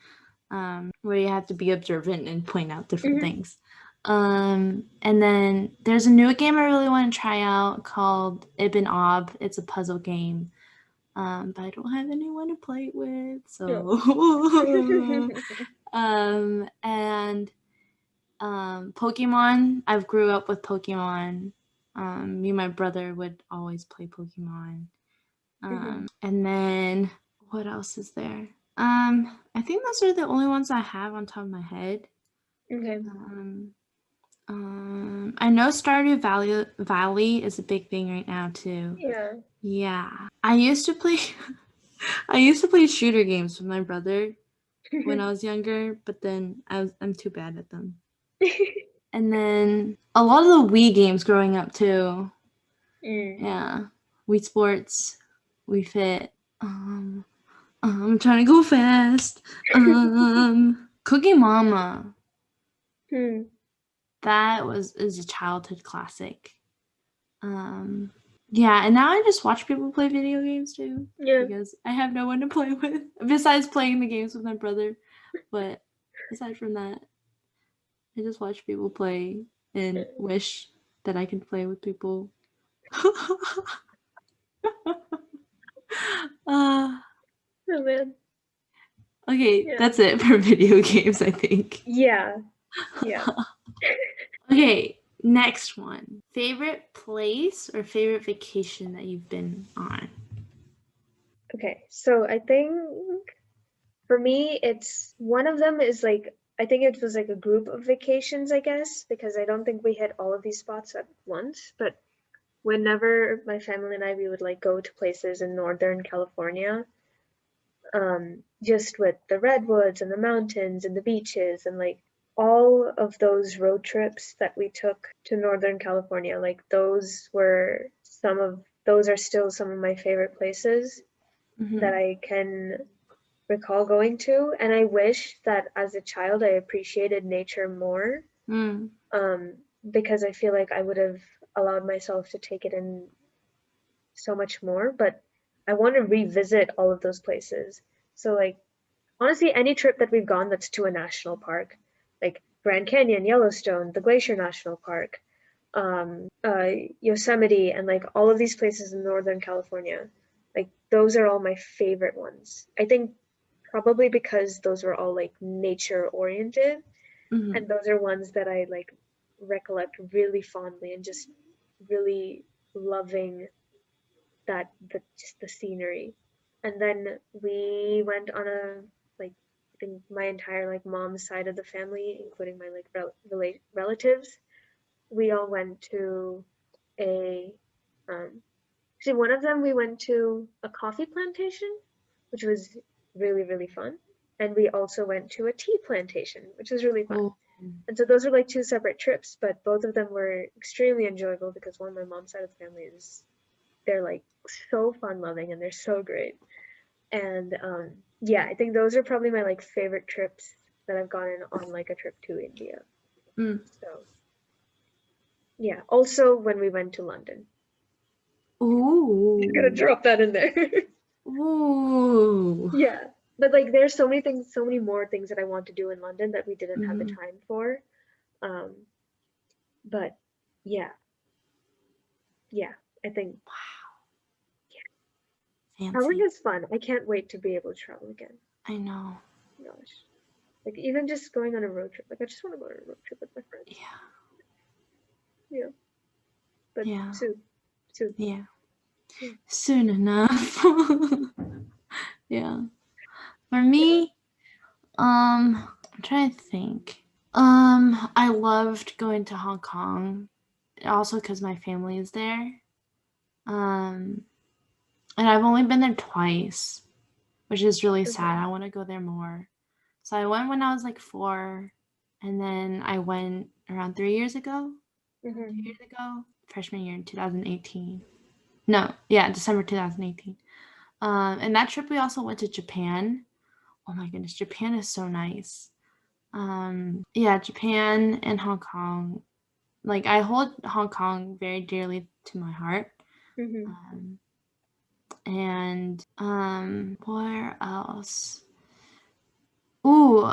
where you have to be observant and point out different things. And then there's a new game I really want to try out called Ibn Ob. It's a puzzle game. But I don't have anyone to play it with, so and Pokemon. I've grew up with Pokemon. Me and my brother would always play Pokemon. And then what else is there? I think those are the only ones I have on top of my head. Okay. I know Stardew Valley is a big thing right now too. Yeah. Yeah, I used to play. I used to play shooter games with my brother when I was younger, but then I'm too bad at them. And then a lot of the Wii games growing up too. Yeah, Wii Sports, Wii Fit. I'm trying to go fast. Cookie Mama. That is a childhood classic. Yeah, and now I just watch people play video games too. Yeah. Because I have no one to play with besides playing the games with my brother. But aside from that, I just watch people play and wish that I can play with people. Oh man. Okay, Yeah. that's it for video games, I think. Yeah. Yeah. Okay, next one. Favorite place or favorite vacation that you've been on? Okay. So I think for me, it's one of them is like, I think it was like a group of vacations, I guess, because I don't think we hit all of these spots at once. But whenever my family and I, we would like go to places in Northern California, just with the redwoods and the mountains and the beaches and like all of those road trips that we took to Northern California, like those are still some of my favorite places that I can recall going to. And I wish that as a child I appreciated nature more, because I feel like I would have allowed myself to take it in so much more. But I want to revisit all of those places. So like honestly, any trip that we've gone that's to a national park, like Grand Canyon, Yellowstone, the Glacier National Park, Yosemite, and like all of these places in Northern California, like those are all my favorite ones. I think probably because those were all like nature oriented, and those are ones that I like recollect really fondly and just really loving just the scenery. And then we went on a like I think my entire like mom's side of the family, including my like relatives, we all went to a actually one of them we went to a coffee plantation, which was really really fun, and we also went to a tea plantation, which was really fun. And so those are like two separate trips, but both of them were extremely enjoyable because one, my mom's side of the family is they're like so fun loving and they're so great. And yeah, I think those are probably my like favorite trips that I've gone on like a trip to India. So yeah, also when we went to London. Ooh. I'm gonna drop that in there. Ooh. Yeah, but like there's so many things, so many more things that I want to do in London that we didn't have the time for. But yeah, I think traveling is fun. I can't wait to be able to travel again. I know. Gosh, like even just going on a road trip. Like I just want to go on a road trip with my friends. Yeah. But soon. Yeah. Soon enough. Yeah. For me, I'm trying to think. I loved going to Hong Kong, also because my family is there. And I've only been there twice, which is really sad. I want to go there more. So I went when I was like 4, and then I went around 3 years ago. 2 years ago, freshman year in 2018. No, yeah, December 2018. And that trip we also went to Japan. Oh my goodness, Japan is so nice. Yeah, Japan and Hong Kong. Like, I hold Hong Kong very dearly to my heart. Mm-hmm. And where else? Ooh,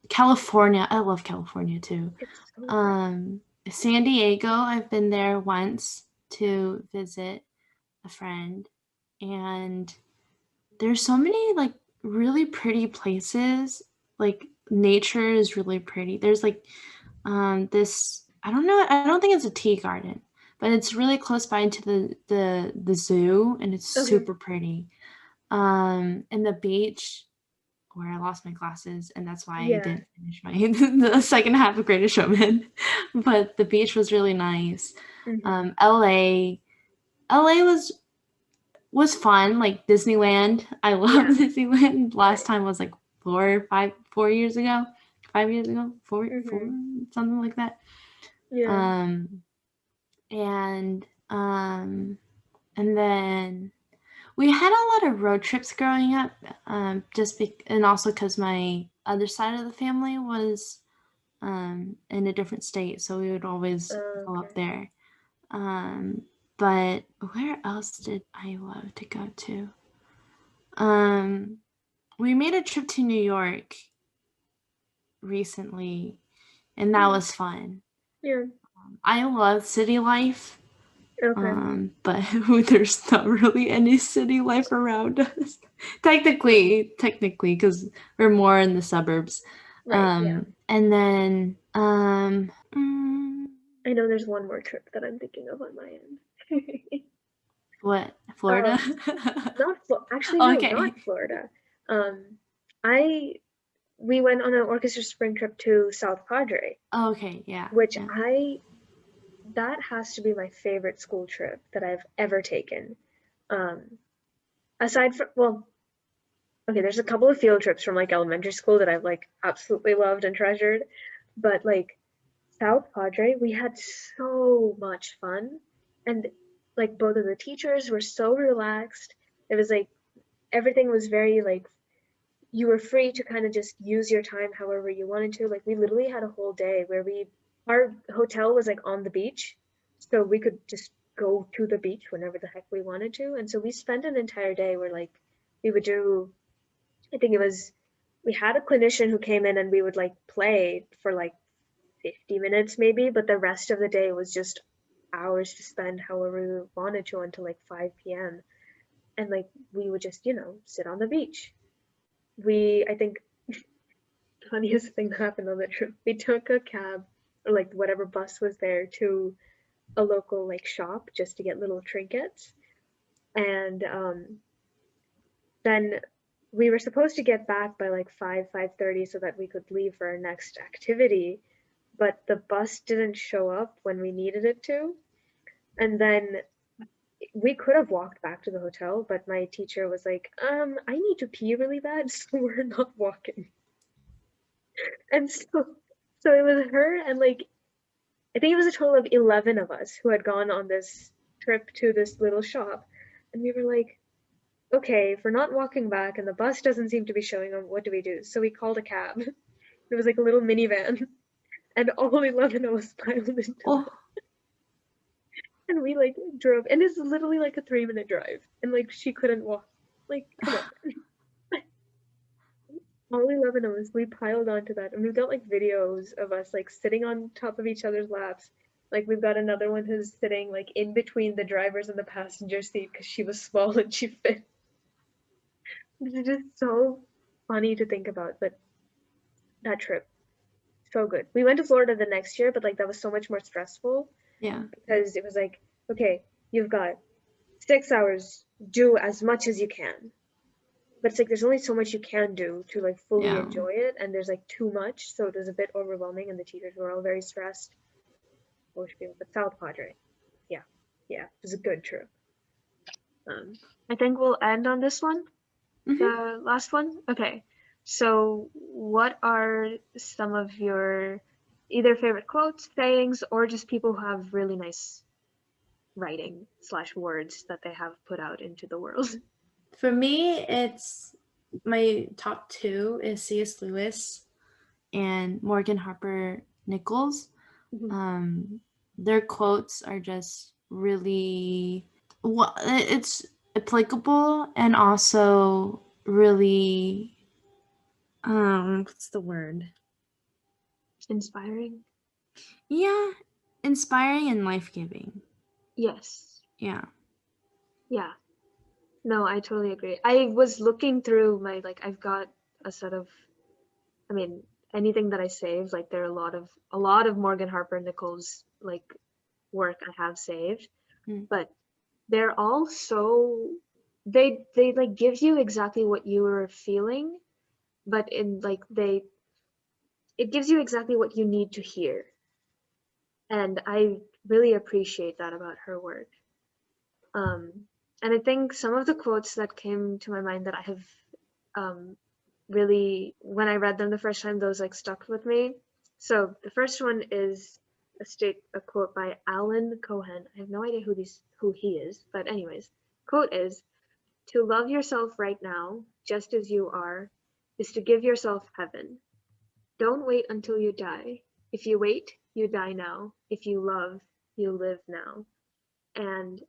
California. I love California too. It's so pretty. San Diego, I've been there once to visit a friend, and there's so many like really pretty places. Like, nature is really pretty. There's like this, I don't know, I don't think it's a tea garden, but it's really close by to the zoo, and it's Okay. super pretty. And the beach where I lost my glasses, and that's why I Yeah. didn't finish my the second half of Greatest Showman. But the beach was really nice. Mm-hmm. LA, LA was fun, like Disneyland. I love Yeah. Disneyland. Last Right. time was like 4 years ago, 5 years ago, four, Mm-hmm. something like that. Yeah. Um, and and then we had a lot of road trips growing up, and also because my other side of the family was in a different state, so we would always go up Okay. there. But where else did I love to go to? We made a trip to New York recently, and that Yeah. was fun. Yeah. I love city life, Okay. but there's not really any city life around us. Technically, because we're more in the suburbs. Right. Yeah. And then, I know there's one more trip that I'm thinking of on my end. what, Florida? um, actually no, not Okay. Florida. Um, I we went on an orchestra spring trip to South Padre, Okay, yeah, which yeah. that has to be my favorite school trip that I've ever taken. Um, aside from, well, okay, there's a couple of field trips from like elementary school that I've like absolutely loved and treasured, but like South Padre, we had so much fun, and like both of the teachers were so relaxed. It was like everything was very like you were free to kind of just use your time however you wanted to. Like we literally had a whole day where our hotel was like on the beach, so we could just go to the beach whenever the heck we wanted to. And so we spent an entire day where like we would do, I think it was, we had a clinician who came in and we would like play for like 50 minutes maybe, but the rest of the day was just hours to spend however we wanted to until like 5 p.m. And like we would just, sit on the beach. I think the funniest thing that happened on the trip, we took a cab or like whatever bus was there to a local like shop just to get little trinkets. And then we were supposed to get back by like 5:30 so that we could leave for our next activity, but the bus didn't show up when we needed it to. And then we could have walked back to the hotel, but my teacher was like, I need to pee really bad, so we're not walking. And so it was her and like I think it was a total of 11 of us who had gone on this trip to this little shop. And we were like, okay, if we're not walking back and the bus doesn't seem to be showing up, what do we do? So we called a cab. It was like a little minivan, and all 11 of us piled into Oh, it. And we like drove, and it's literally like a 3-minute drive. And like she couldn't walk. Like, come on. All 11 of us, we piled onto that. And we've got like videos of us like sitting on top of each other's laps. Like we've got another one who's sitting like in between the driver's and the passenger seat because she was small and she fit. It's just so funny to think about. But that trip, so good. We went to Florida the next year, but like that was so much more stressful yeah, because it was like, okay, you've got 6 hours, do as much as you can. But it's like there's only so much you can do to like fully yeah. enjoy it, and there's like too much, so it was a bit overwhelming, and the teachers were all very stressed. But South Padre, yeah, yeah, it was a good trip. I think we'll end on this one, Hmm. the last one. Okay, so what are some of your either favorite quotes, sayings, or just people who have really nice writing slash words that they have put out into the world? For me, it's my top two is C.S. Lewis and Morgan Harper Nichols. Mhm. Their quotes are just really, it's applicable and also really, what's the word? Inspiring. Yeah, inspiring and life-giving. Yes. Yeah. Yeah. No, I totally agree. I was looking through my, like, I've got a set of, I mean, anything that I save, like there are a lot of Morgan Harper Nichols like work I have saved, Mm. but they're all so they like give you exactly what you were feeling, but in like it gives you exactly what you need to hear. And I really appreciate that about her work. And I think some of the quotes that came to my mind that I have um, really, when I read them the first time, those like stuck with me. So the first one is a quote by Alan Cohen. I have no idea who he is, but anyways, quote is, "To love yourself right now, just as you are, is to give yourself heaven. Don't wait until you die. If you wait, you die now. If you love, you live now." And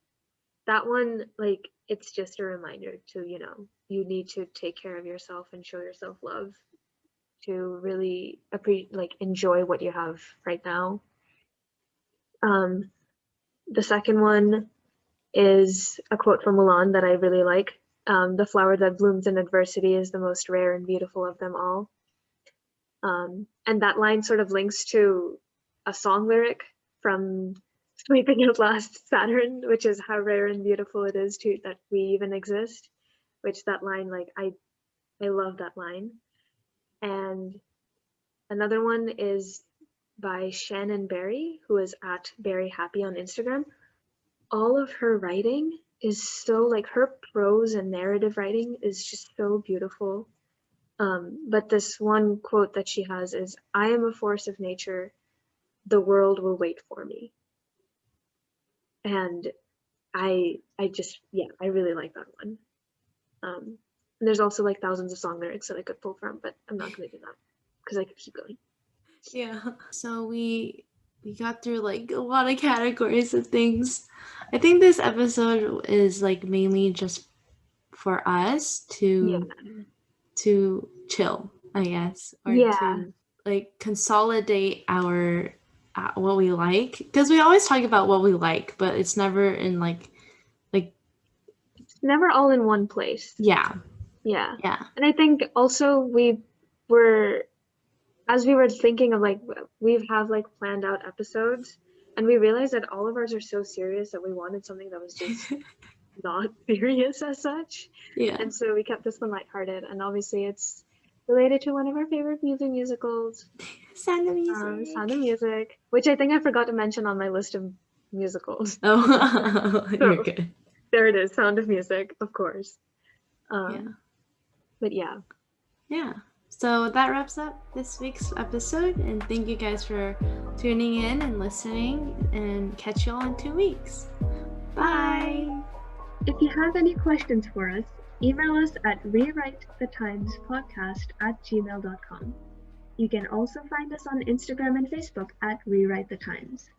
that one, like, it's just a reminder to, you need to take care of yourself and show yourself love to really enjoy what you have right now. Um, the second one is a quote from Milan that I really like. "The flower that blooms in adversity is the most rare and beautiful of them all." And that line sort of links to a song lyric from Sleeping at Last Saturn, which is how rare and beautiful it is to that we even exist. Which that line, like I love that line. And another one is by Shannon Berry, who is at Berry Happy on Instagram. All of her writing is so like her prose and narrative writing is just so beautiful. But this one quote that she has is, "I am a force of nature. The world will wait for me." And I just, yeah, I really like that one. And there's also like thousands of song lyrics that I could pull from, but I'm not going to do that because I could keep going. Yeah. So we got through like a lot of categories of things. I think this episode is like mainly just for us Yeah. to chill, I guess, or Yeah. to like consolidate our what we like, because we always talk about what we like, but it's never in like It's never all in one place. yeah, Yeah. yeah, And I think also were, as we were thinking of like, we have like planned out episodes and we realized that all of ours are so serious that we wanted something that was just not serious as such. yeah. And so we kept this one lighthearted, and obviously it's related to one of our favorite musicals, Sound of Sound of Music. Music, which I think I forgot to mention on my list of musicals. Oh, you're So good. there it is, Sound of Music, of course. Yeah. But yeah. Yeah. So that wraps up this week's episode, and thank you guys for tuning in and listening, and catch you all in 2 weeks. Bye. If you have any questions for us, email us at rewritethetimespodcast@gmail.com. You can also find us on Instagram and Facebook at Rewrite the Times.